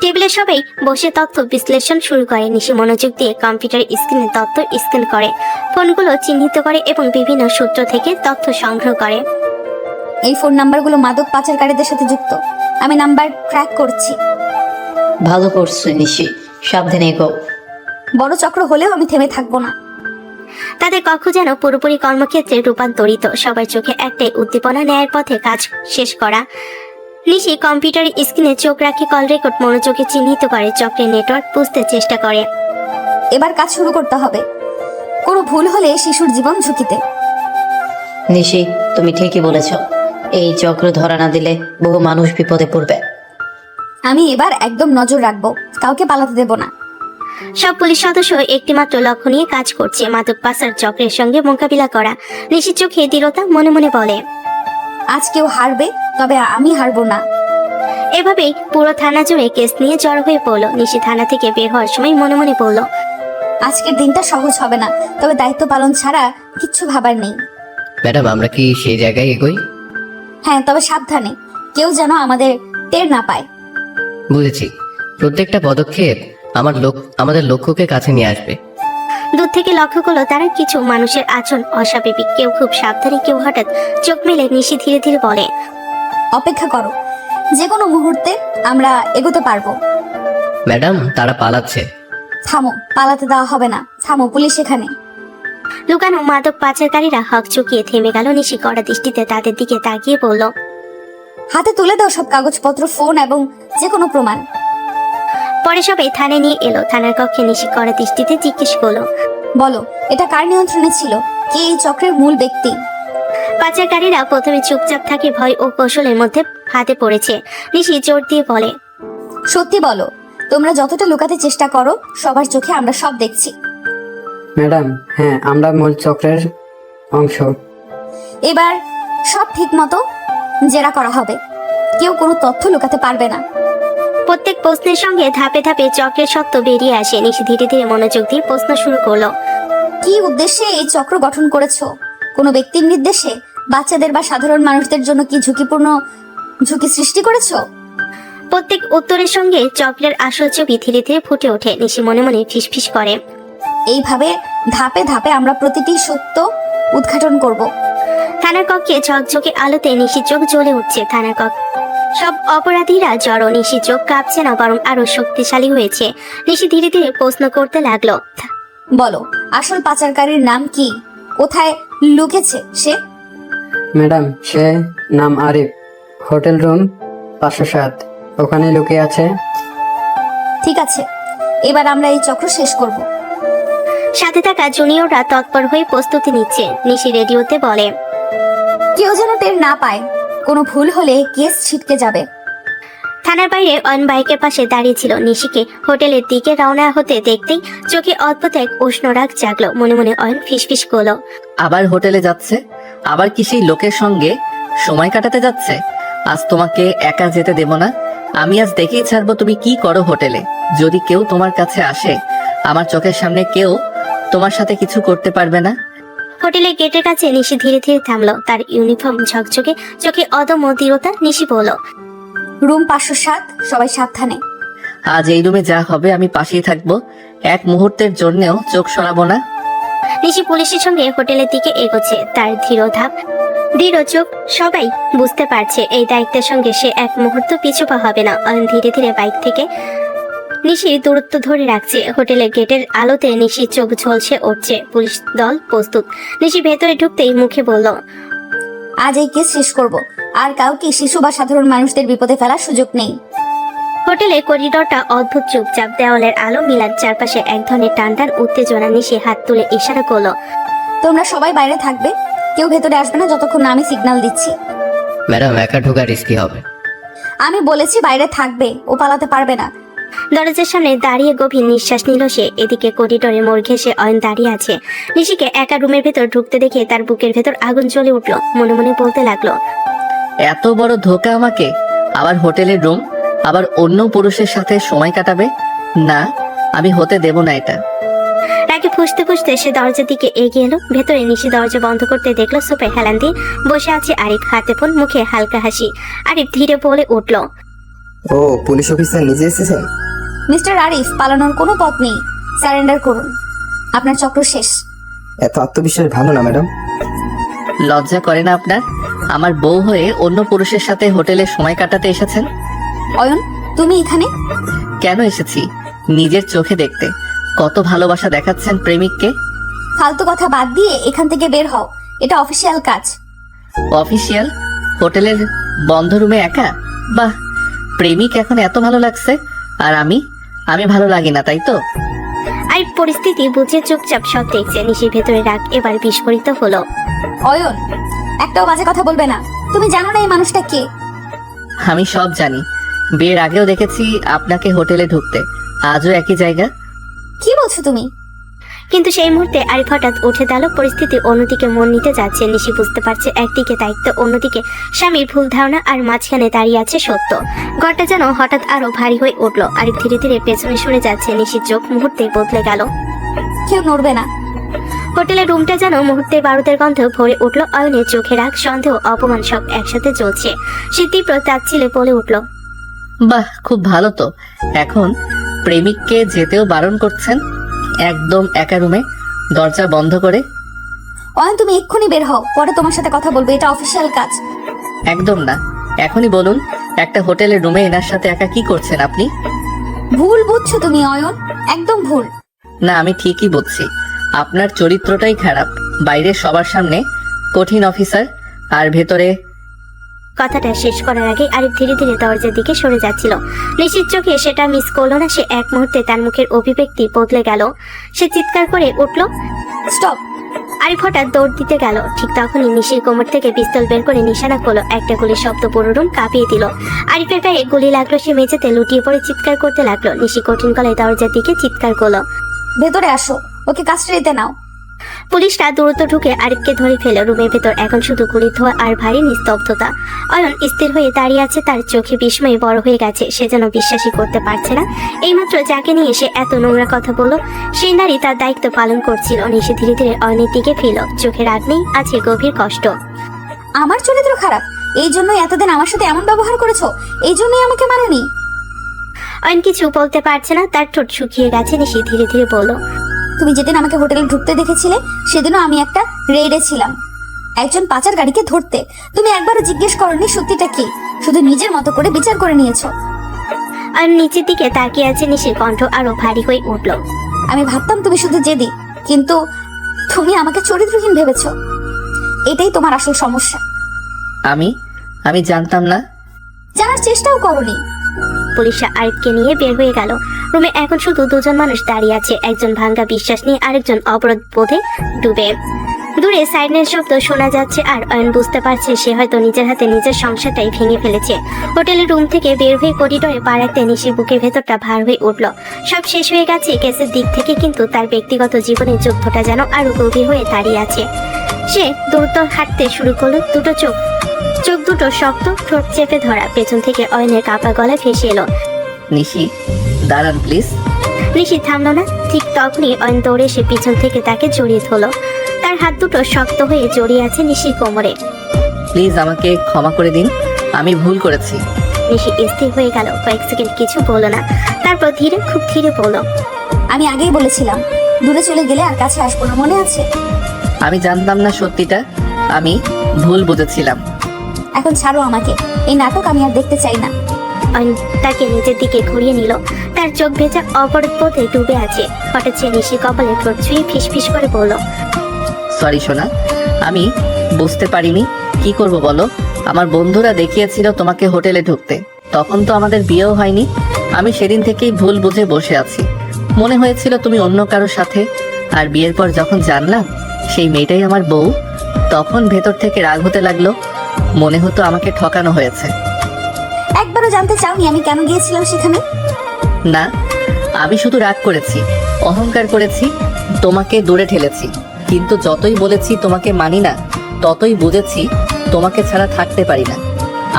টেবিলে সবাই বসে তথ্য বিশ্লেষণ শুরু করে। নিশি মনোযোগ দিয়ে কম্পিউটার স্ক্রিনে তথ্য স্ক্যান করে, ফোনগুলো চিহ্নিত করে এবং বিভিন্ন সূত্র থেকে তথ্য সংগ্রহ করে। এই ফোন নাম্বারগুলো মাদক পাচারকারীদের সাথে যুক্ত। আমি নাম্বার ট্র্যাক করছি। ভালো করছো নিশি, সাবধানে এগো। বড় চক্র হলেও আমি থেমে থাকবো না। তাদের কক্ষ যেন পুরোপুরি কর্মক্ষেত্রে রূপান্তরিত। সবার চোখে একটাই উদ্দীপনা, ন্যায়ের পথে কাজ শেষ করা। নিশি কম্পিউটারের স্ক্রিনে চোখ রাখে, কল রেকর্ড মনোযোগে চিহ্নিত করে, চক্রের নেটওয়ার্ক বুঝতে চেষ্টা করে। এবার কাজ শুরু করতে হবে। কোনো ভুল হলে শিশুর জীবন ঝুঁকিতে। নিশি, তুমি ঠিকই বলেছ। এই চক্র ধরা না দিলে বহু মানুষ বিপদে পড়বে। আমি এবার একদম নজর রাখবো, কাউকে পালাতে দেব না। সব পুলিশ সদস্য একটিমাত্র লক্ষ্য নিয়ে কাজ করছে, মাদক পাচার চক্রের সঙ্গে মোকাবিলা করা। নিশির চোখে দৃঢ়তা, মনে মনে বলে, আজ কেউ হারবে, তবে আমি হারবো না। এভাবেই পুরো থানা জুড়ে কেস নিয়ে জড়ো হয়ে পড়লো। নিশি থানা থেকে বের হওয়ার সময় মনে মনে বলল, আজকের দিনটা সহজ হবে না, তবে দায়িত্ব পালন ছাড়া কিচ্ছু ভাবার নেই। ম্যাডাম, আমরা কি সেই জায়গায় এগোই? হ্যাঁ, তবে সাবধানে, কেউ যেন আমাদের টের না পায়। বুঝেছি। প্রত্যেকটা পদক্ষেপ আমাদের লক্ষ্যকে কাছে নিয়ে আসবে। দূর থেকে লক্ষ্য করলো তারা কিছু মানুষের আচরণ অস্বাভাবিক। কেউ খুব সাবধানে, কেউ হঠাৎ চোখ মেলে। নিশি ধীরে ধীরে বলে, অপেক্ষা করো, যে কোনো মুহূর্তে আমরা এগোতে পারবো। ম্যাডাম, তারা পালাচ্ছে। থামো, পালাতে দেওয়া হবে না। থামো, পুলিশ এখানে। লুকানো মাদক পাচারকারীরা হক চুকিয়ে থেমে গেল। নিশি কড়া দৃষ্টিতে তাদের দিকে তাকিয়ে বলল, হাতে তুলে দাও সব কাগজপত্র, ফোন এবং যে কোনো প্রমাণ। পরে সবাই থানায় নিয়ে এলো। থানার কক্ষে নিশি কড়া দৃষ্টিতে জিজ্ঞেস করলো, বলো, এটা কার নিয়ন্ত্রণে ছিল? কে এই চক্রের মূল ব্যক্তি? পাচারকারীরা প্রথমে চুপচাপ থাকে, ভয় ও কৌশলের মধ্যে ফাঁদে পড়েছে। নিশি জোর দিয়ে বলে, সত্যি বলো, তোমরা যতটা লুকাতে চেষ্টা করো, সবার চোখে আমরা সব দেখছি। ম্যাডাম, হ্যাঁ, আমরা মূল চক্রের অংশ। এবার সব ঠিক মতো জেরা করা হবে, কেউ কোনো তথ্য লুকাতে পারবে না। প্রত্যেক প্রশ্নের সঙ্গে ধাপে ধাপে চক্রের সত্য বেরিয়ে আসে। নিশি ধীরে ধীরে মনোযোগ দিয়ে প্রশ্ন শুরু করলো, কি উদ্দেশ্যে এই চক্র গঠন করেছো? কোনো ব্যক্তির নির্দেশে? বাচ্চাদের বা সাধারণ মানুষদের জন্য কি ঝুঁকি সৃষ্টি করেছো? প্রত্যেক উত্তরের সঙ্গে চক্রের আসল ছবি ধীরে ধীরে ফুটে ওঠে। নিশি মনে মনে ফিসফিস করে, এইভাবে ধাপে ধাপে আমরা প্রতিটি সত্য উদ্ঘাটন করব। থানার কক্ষে ঝকঝকে আলোতে নিশি চোখ জ্বলে উঠছে। থানার কক্ষ সব অপরাধীরা জড়ো। নিশি চোখ কাঁপছে না, বরং আরো শক্তিশালী হয়েছে। নিশি ধীরে ধীরে প্রশ্ন করতে লাগলো। বলো, আসল পাচারকারীর নাম কি? কোথায় লুকেছে সে? ম্যাডাম, সে নাম আরিফ, হোটেল রুম 507, ওখানে লুকিয়ে আছে। ঠিক আছে, এবার আমরা এই চক্র শেষ করব। সাথে থাকা জুনিয়ররা তৎপর হয়ে প্রস্তুতি নিচ্ছে। নিশি রেডিওতে বলে, কেউ যেন টের না পায়, কোনো ভুল হলে কেস ছিটকে যাবে। থানার বাইরে অয়ন বাইকের পাশে দাঁড়িয়ে ছিল। নিশিকে হোটেলের দিকে রওনা হতে দেখতেই চোখে অদ্ভুত এক উষ্ণ রাগ জাগলো। মনে মনে অয়ন ফিসফিস করলো, আবার হোটেলে যাচ্ছে? আবার কি সেই লোকের সঙ্গে সময় কাটাতে যাচ্ছে? আজ তোমাকে একা যেতে দেব না। আমি আজ দেখেই ছাড়বো তুমি কি করো হোটেলে। যদি কেউ তোমার কাছে আসে, আমার চোখের সামনে কেউ তোমার সাথে কিছু করতে পারবে না। হোটেলের গেটের কাছে নিশি ধীরে ধীরে থামলো। তার ইউনিফর্ম ঝকঝকে, চোখে অদম্য দৃঢ়তা। নিশি বলল, রুম 507, সবাই সাবধানে। আজ এই রুমে যা হবে আমি পাশেই থাকবো, এক মুহূর্তের জন্যেও চোখ সরাবো না। নিশি পুলিশের সঙ্গে হোটেলের দিকে এগোচ্ছে। তার ধীর ধাপ, দৃঢ় চোখ, সবাই বুঝতে পারছে এই দায়িত্বের সঙ্গে সে এক মুহূর্ত পিছু পা হবে না। অয়ন ধীরে ধীরে বাইক থেকে নিশির দূরত্ব ধরে রাখছে। হোটেলের গেটের আলোতে নিশির চোখ ঝলসে উঠছে। পুলিশ দল প্রস্তুত। নিশি ভেতরে ঢুকতেই মুখে বলল, আজ এই কেস শেষ করব, আর কাউকে শিশু বা সাধারণ মানুষদের বিপদে ফেলার সুযোগ নেই। হোটেলের করিডোরটা অদ্ভুত চুপচাপ। দেওয়ালের আলো মিলার চারপাশে এক ধরনের টান টান উত্তেজনা। নিশি হাত তুলে ইশারা করলো, তোমরা সবাই বাইরে থাকবে, কেউ ভেতরে আসবে না যতক্ষণ না আমি সিগন্যাল দিচ্ছি। ম্যাডাম, একা ঢোকা রিস্কি হবে। আমি বলেছি বাইরে থাকবে, ও পালাতে পারবে না। দরজার সামনে দাঁড়িয়ে গভীর নিঃশ্বাস নিল সে। এদিকে করিডোরে মোড় ঘেঁষে অয়ন দাঁড়িয়ে আছে। নিশিকে একা রুমের ভেতর ঢুকতে দেখে তার বুকের ভেতর আগুন জ্বলে উঠলো। মনে মনে বলতে লাগলো, এত বড় ধোকা আমাকে! আবার হোটেলের রুম, আবার অন্য পুরুষের সাথে সময় কাটাবে না, আমি হতে দেব না এটা। রাগে ফুঁসতে ফুঁসতে সে দরজার দিকে এগিয়ে এলো। ভেতরে নিশি দরজা বন্ধ করতে দেখলো সোফায় হেলান দিয়ে বসে আছে আরিফ, হাতে ফোন, মুখে হালকা হাসি। আরিফ ধীরে বলে উঠল, ও পুলিশ অফিসার নিজে এসেছেন? মিস্টার আরিফ, পালানোর কোনো পথ নেই, সারেন্ডার করুন, আপনার চক্র শেষ। এত আত্মবিশ্বাস ভালো না ম্যাডাম। লজ্জা করে না আপনার? আমার বউ হয়ে অন্য পুরুষের সাথে হোটেলে সময় কাটাতে এসেছেন? অয়ন, তুমি এখানে? কেন এসেছি? নিজের চোখে দেখতে। কত ভালোবাসা দেখাচ্ছেন প্রেমিককে। ফালতু কথা বাদ দিয়ে এখান থেকে বের হও, এটা অফিসিয়াল কাজ। অফিসিয়াল? হোটেলের বন্ধ রুমে একা? বাহ, প্রেমিক এখন এত ভালো লাগছে, আর আমি ভালো লাগি না, তাই তো? আরিফ পরিস্থিতি বুঝে চুপচাপ সব দেখছে। নিশির ভেতরে রাগ এবার বিস্ফোরিত হলো। অয়ন, একটাও বাজে কথা বলবে না। তুমি জানো না এই মানুষটা কে? আমি সব জানি। বিয়ের আগেও দেখেছি আপনাকে হোটেলে ঢুকতে, আজও একই জায়গা। কি বলছো তুমি? কিন্তু সেই মুহূর্তে আরিফ হঠাৎ উঠে দাঁড়ালো। পরিস্থিতি অন্যদিকে মন নিতে যাচ্ছে। নিশি বুঝতে পারছে একদিকে দায়িত্ব, অন্যদিকে স্বামীর ভুল ধারণা, আর মাঝখানে দাঁড়িয়ে আছে সত্য। ঘরটা যেন হঠাৎ আরো ভারী হয়ে উঠলো। আরিফ ধীরে ধীরে পেছনে সরে যাচ্ছে। নিশির চোখ মুহূর্তে বদলে গেল। কেউ নড়বে না। হোটেলের রুমটা যেন মুহূর্তের বারুদের গন্ধে ভরে উঠলো। অয়নের চোখে রাগ, সন্দেহ, অপমান সব একসাথে জ্বলছে। সে তীব্র তাচ্ছিলে বলে উঠল, বাহ, খুব ভালো তো। এখন প্রেমিককে যেতেও বারণ করছেন, একদম একা রুমে দরজা বন্ধ করে। অয়ন, তুমি এক্ষুনি বের হও, পরে তোমার সাথে কথা বলবো, এটা অফিসিয়াল কাজ। একদম না, এখনই বলুন, একটা হোটেলের রুমে এনার সাথে একা কি করছেন আপনি? ভুল বুঝছো তুমি অয়ন, একদম ভুল। না, আমি ঠিকই বলছি। আপনার চরিত্রটাই খারাপ। বাইরে সবার সামনে কঠিন অফিসার, আর ভেতরে। কথাটা শেষ করার আগে আরিফ ধীরে ধীরে দরজার দিকে সরে যাচ্ছিল। নিশির চোখে সেটা মিস করলো না সে। এক মুহূর্তে তার মুখের অভিব্যক্তি বদলে গেল। সে চিৎকার করে উঠল, স্টপ! আরিফ হঠাৎ দৌড় দিতে গেল। ঠিক তখনই নিশির কোমর থেকে পিস্তল বের করে নিশানা করলো। একটা গুলির শব্দ পুরো রুম কাঁপিয়ে দিল। আরিফের গায়ে গুলি লাগলো। সে মেঝেতে লুটিয়ে পড়ে চিৎকার করতে লাগলো। নিশি কঠিন গলায় দরজার দিকে চিৎকার করলো, ভেতরে আসো, ওকে কাস্টাডিতে নাও। পুলিশরা দ্রুত ঢুকে আরিফকে ধরে ফেলে। রুমের ভেতর এখন শুধু গুলি ধোয়া আর ভারী নিস্তব্ধতা। অয়ন স্থির হয়ে দাঁড়িয়ে আছে। তার চোখে বিস্ময়ে বড় হয়ে গেছে। সে যেন বিশ্বাসই করতে পারছে না এইমাত্র যাকে নিয়ে সে এত নোংরা কথা বলল, সেই নারী তার দায়িত্ব পালন করছিল। নিশে ধীরে ধীরে অয়নের দিকে ফিরল। চোখে রাগ নেই, আছে গভীর কষ্ট। আমার চরিত্র খারাপ, এই জন্যই এতদিন আমার সাথে এমন ব্যবহার করেছো? এই জন্যই আমাকে মানোনি? অয়ন কিছু বলতে পারছে না, তার ঠোঁট শুকিয়ে গেছে। নিশি ধীরে ধীরে বলল, তুমি যেদিন আমাকে হোটেলে ঢুকতে দেখেছিলে সেদিনও আমি একটা রেডে ছিলাম একজন পাচার গাড়িকে ধরতে। তুমি একবারও জিজ্ঞেস করনি সত্যিটা কি, শুধু নিজের মতো করে বিচার করে নিয়েছো। আর নিচের দিকে তাকিয়ে আছে নিশির কণ্ঠ আরো ভারী হয়ে উঠল। আমি ভাবতাম তুমি শুধু জেদি, কিন্তু তুমি আমাকে চরিত্রহীন ভেবেছো। এটাই তোমার আসল সমস্যা। আমি জানতাম না। জানার চেষ্টাও করনি। পুলিশরা আরিফকে নিয়ে বের হয়ে গেল। রুমে এখন শুধু দুজন মানুষ দাঁড়িয়ে আছে, একজন ভাঙ্গা বিশ্বাস নিয়ে, আরেকজন অবরোধ বোধে ডুবে। দূরে সাইরেনের শব্দ শোনা যাচ্ছে আর অয়ন বুঝতে পারছে সে হয়তো নিজের হাতে নিজের সংসারটাই ভেঙে ফেলেছে। হোটেলের রুম থেকে বের হয়ে করিডোরে পা রাখতে নিশির বুকের ভেতরটা ভার হয়ে উঠল। সব শেষ হয়ে গেছে কেসের দিক থেকে, কিন্তু তার ব্যক্তিগত জীবনের যুদ্ধটা যেন আরো গভীর হয়ে দাঁড়িয়ে আছে। সে দ্রুত হাঁটতে শুরু করলো, দুটো চোখ দুটো শক্ত, ঠোঁট চেপে ধরা। পেছন থেকে অয়নের কাপা গলা ভেসে এলো, নিশি দাঁড়ান প্লিজ। নিশি থামলো না। ঠিক তখনই অয়ন দৌড়ে এসে পিছন থেকে তাকে জড়িয়ে ধরলো। তার হাত দুটো শক্ত হয়ে জড়িয়ে আছে নিশির কোমরে। প্লিজ আমাকে ক্ষমা করে দিন, আমি ভুল করেছি। নিশি স্থির হয়ে গেল, কয়েক সেকেন্ড কিছু বলল না। তারপর খুব ধীরে বলল, আমি আগেই বলেছিলাম দূরে চলে গেলে আর কাছে আসবো না, মনে আছে? আমি জানতাম না সত্যিটা, আমি ভুল বুঝেছিলাম। এখন ছাড়ো আমাকে, এই নাটক আমি আর দেখতে চাই না। অয়ন তাকে নিজের দিকে ঘুরিয়ে নিল। তার চোখ ভেজা অবরোধ পথে ডুবে আছে। হঠাৎ সে নিশির কপালে ঠোঁট ছুঁয়ে ফিস করে বলল, সরি সোনা, আমি বুঝতে পারিনি। কি করব বলো? আমার বন্ধুরা দেখিয়েছিল তোমাকে হোটেলে ঢুকতে, তখন তো আমাদের বিয়েও হয়নি। আমি সেদিন থেকেই ভুল বুঝে বসে আছি, মনে হয়েছিল তুমি অন্য কারোর সাথে। আর বিয়ের পর যখন জানলাম সেই মেয়েটাই আমার বউ, তখন ভেতর থেকে রাগ হতে লাগলো। মনে হতো আমাকে ঠকানো হয়েছে। একবারও জানতে চাওনি আমি কেন গিয়েছিলাম সেখানে? না, আমি শুধু রাগ করেছি, অহংকার করেছি, তোমাকে দূরে ঠেলেছি। কিন্তু যতই বলেছি তোমাকে মানি না, ততই বুঝেছি তোমাকে ছাড়া থাকতে পারি না।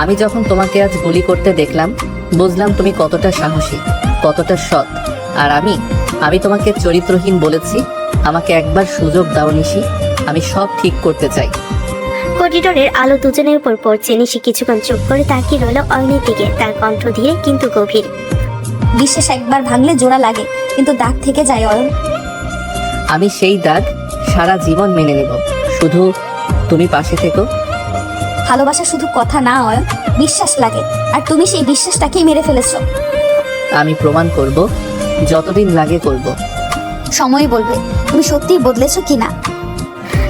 আমি যখন তোমাকে আজ গুলি করতে দেখলাম, বুঝলাম তুমি কতটা সাহসী, কতটা সৎ। আর আমি তোমাকে চরিত্রহীন বলেছি। আমাকে একবার সুযোগ দাও নিশি, আমি সব ঠিক করতে চাই। করিডোরের আলো দুজনের উপর পড়ছে। নিশি কিছুক্ষণ চুপ করে তাকিয়ে রইল অয়নের দিকে। তার কণ্ঠ ধীরে কিন্তু গভীর। বিশ্বাস একবার ভাঙলে জোড়া লাগে, কিন্তু দাগ থেকে যায় অয়ন। আমি সেই দাগ সারা জীবন মেনে নেব, শুধু তুমি পাশে থেকো। ভালোবাসা শুধু কথা না অয়ন, বিশ্বাস লাগে, আর তুমি সেই বিশ্বাসটাকেই মেরে ফেলেছো। আমি প্রমাণ করব, যতদিন লাগে করব। সময় বলবে তুমি সত্যিই বদলেছো কিনা।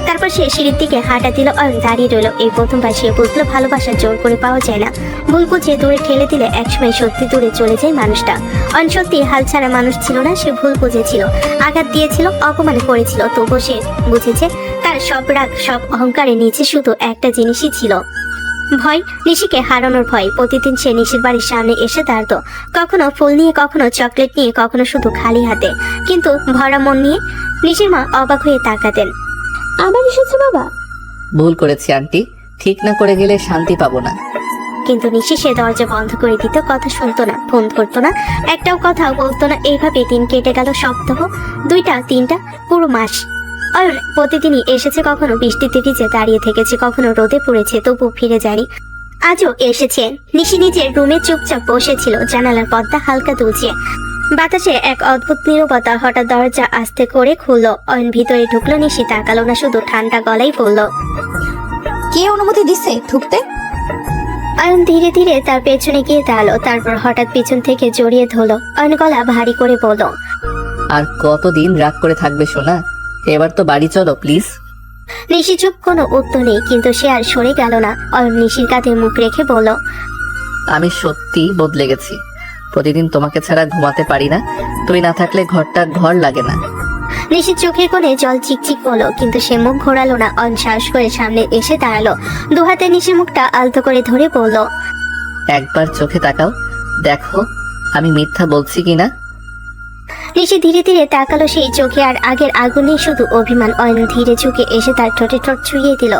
তারপর সে সিঁড়ির দিকে হাঁটা দিল। অয়ন দাঁড়িয়ে রইল। এই প্রথমবার সে বুঝলো ভালোবাসা জোর করে পাওয়া যায় না, ভুল বুঝে দূরে ঠেলে দিলে একসময় সত্যি দূরে চলে যায় মানুষটা। অয়ন সত্যি হাল ছাড়া মানুষ ছিল না, সে ভুল বুঝেছিল, আঘাত দিয়েছিল, অপমান করেছিল। তবু সে বুঝেছে তার সব রাগ, সব অহংকারের নিচে শুধু একটা জিনিসই ছিল, ভয়। নিশিকে হারানোর ভয়। প্রতিদিন সে নিশির বাড়ির সামনে এসে দাঁড়াতো, কখনো ফুল নিয়ে, কখনো চকলেট নিয়ে, কখনো শুধু খালি হাতে, কিন্তু ভরা মন নিয়ে। নিশির মা অবাক হয়ে তাকাতেন। আবার এসেছো বাবা? ভুল করেছি আন্টি, ঠিক না করে গেলে শান্তি পাবো না। কিন্তু নিশি সে দরজা বন্ধ করে দিত, কথা শুনতো না, ফোন ধরতো না, একটাও কথাও বলতো না। এইভাবে দিন কেটে গেল সপ্তাহ, 2টা 3টা, পুরো মাস। অয়ন প্রতিদিনই এসেছে, কখনো বৃষ্টিতে ভিজে দাঁড়িয়ে থেকেছে, কখনো রোদে পড়েছে, তবু ফিরে যায়নি। আজও এসেছে। নিশি নিজের রুমে চুপচাপ বসেছিল, জানালার পর্দা হালকা দুলছে, বাতাসে এক অদ্ভুত নীরবতা। হঠাৎ দরজা আস্তে করে খুললো। অয়ন ভিতরে ঢুকলো। নিশি তাকালো না, শুধু ঠান্ডা গলায় বলল, কে অনুমতি দিছে ঢুকতে? অয়ন ধীরে ধীরে তার পেছনে গিয়ে দাঁড়ালো। তারপর হঠাৎ পিছন থেকে জড়িয়ে ধরলো। অয়ন গলা ভারী করে বলল, আর কতদিন রাগ করে থাকবে সোনা? এবার তো বাড়ি চলো প্লিজ। নিশি চুপ, কোনো উত্তর নেই, কিন্তু সে আর সরে গেল না। অয়ন নিশির কাঁধে মুখ রেখে বলল, আমি সত্যি বদলে গেছি। প্রতিদিন তোমাকে ছাড়া ঘুমাতে পারি না, তুমি না থাকলে ঘরটা ঘর লাগে না। নিশির চোখের কোণে জল চিকচিক করলো, কিন্তু সে মুখ ঘোরালো না। অয়ন সাহস করে সামনে এসে দাঁড়ালো, দুহাতে নিশির মুখটা আলতো করে ধরে বলল, একবার চোখে তাকাও, দেখো আমি মিথ্যা বলছি কিনা। নিশি ধীরে ধীরে তাকালো সেই চোখে, আর আগের আগুনে শুধু অভিমান। অয়ন ধীরে ঝুঁকে এসে তার ঠোঁটে ঠোঁট ছুঁয়ে দিল।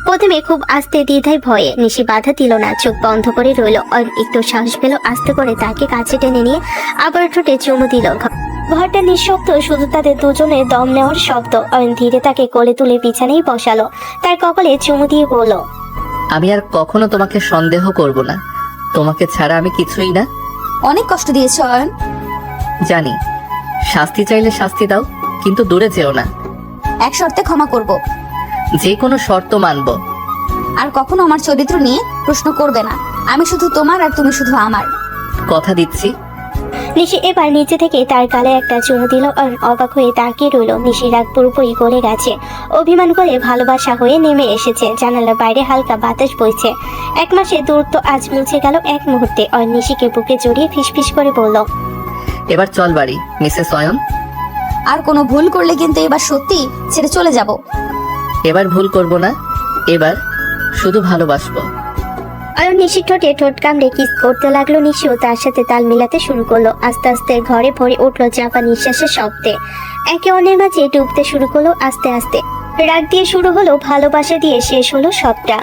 প্রথমে খুব আস্তে, দ্বিধায় ভয়ে। নিশি বাধা দিল না, চোখ বন্ধ করে রইল। অয়ন একটু সাহস পেল, আস্তে করে তাকে কাছে টেনে নিয়ে আবার ঠোঁটে চুমু দিল। ঘরটা নিঃশব্দ, শুধু তাদের দুজনের দম নেওয়ার শব্দ। অয়ন ধীরে তাকে কোলে তুলে বিছানায় বসালো, তার কপালে চুমু দিয়ে বলল, আমি আর কখনো তোমাকে সন্দেহ করব না, তোমাকে ছাড়া আমি কিছুই না। অনেক কষ্ট দিয়েছো অয়ন। জানি, শাস্তি চাইলে শাস্তি দাও, কিন্তু দূরে যেও না। এক শর্তে ক্ষমা করব, যে কোনো শর্ত মানবো। আর কখনো আমার চরিত্র নিয়ে প্রশ্ন করবে না। আমি শুধু তোমার আর তুমি শুধু আমার। কথা দিচ্ছি। নিশি এবার নিচে থেকে তার গালে একটা চুমু দিল আর অবাক হয়ে তাকিয়ে রইল। নিশির রাগ পুরোপুরি গলে গেছে, অভিমান করে ভালোবাসা হয়ে নেমে এসেছে। জানালার বাইরে হালকা বাতাস বইছে। 1 মাসের দূরত্ব আজ মুছে গেল এক মুহূর্তে। আর নিশিকে বুকে জড়িয়ে ফিসফিস করে বলল, এবার চল বাড়ি মিসেস অয়ন। আর কোনো ভুল করলে কিন্তু এবার সত্যি ছেড়ে চলে যাব। এবার ভুল করব না, এবার শুধু ভালোবাসবো। আর নিশির ঠোঁটে ঠোঁট কামড়ে কিস করতে লাগলো। নিশিও তার সাথে তাল মিলাতে শুরু করলো। আস্তে আস্তে ঘরে ভরে উঠলো চাপা নিঃশ্বাসের শব্দে। একে অন্যের মাঝে ডুবতে শুরু করলো আস্তে আস্তে। রাগ দিয়ে শুরু হলো, ভালোবাসা দিয়ে শেষ হলো সবটা।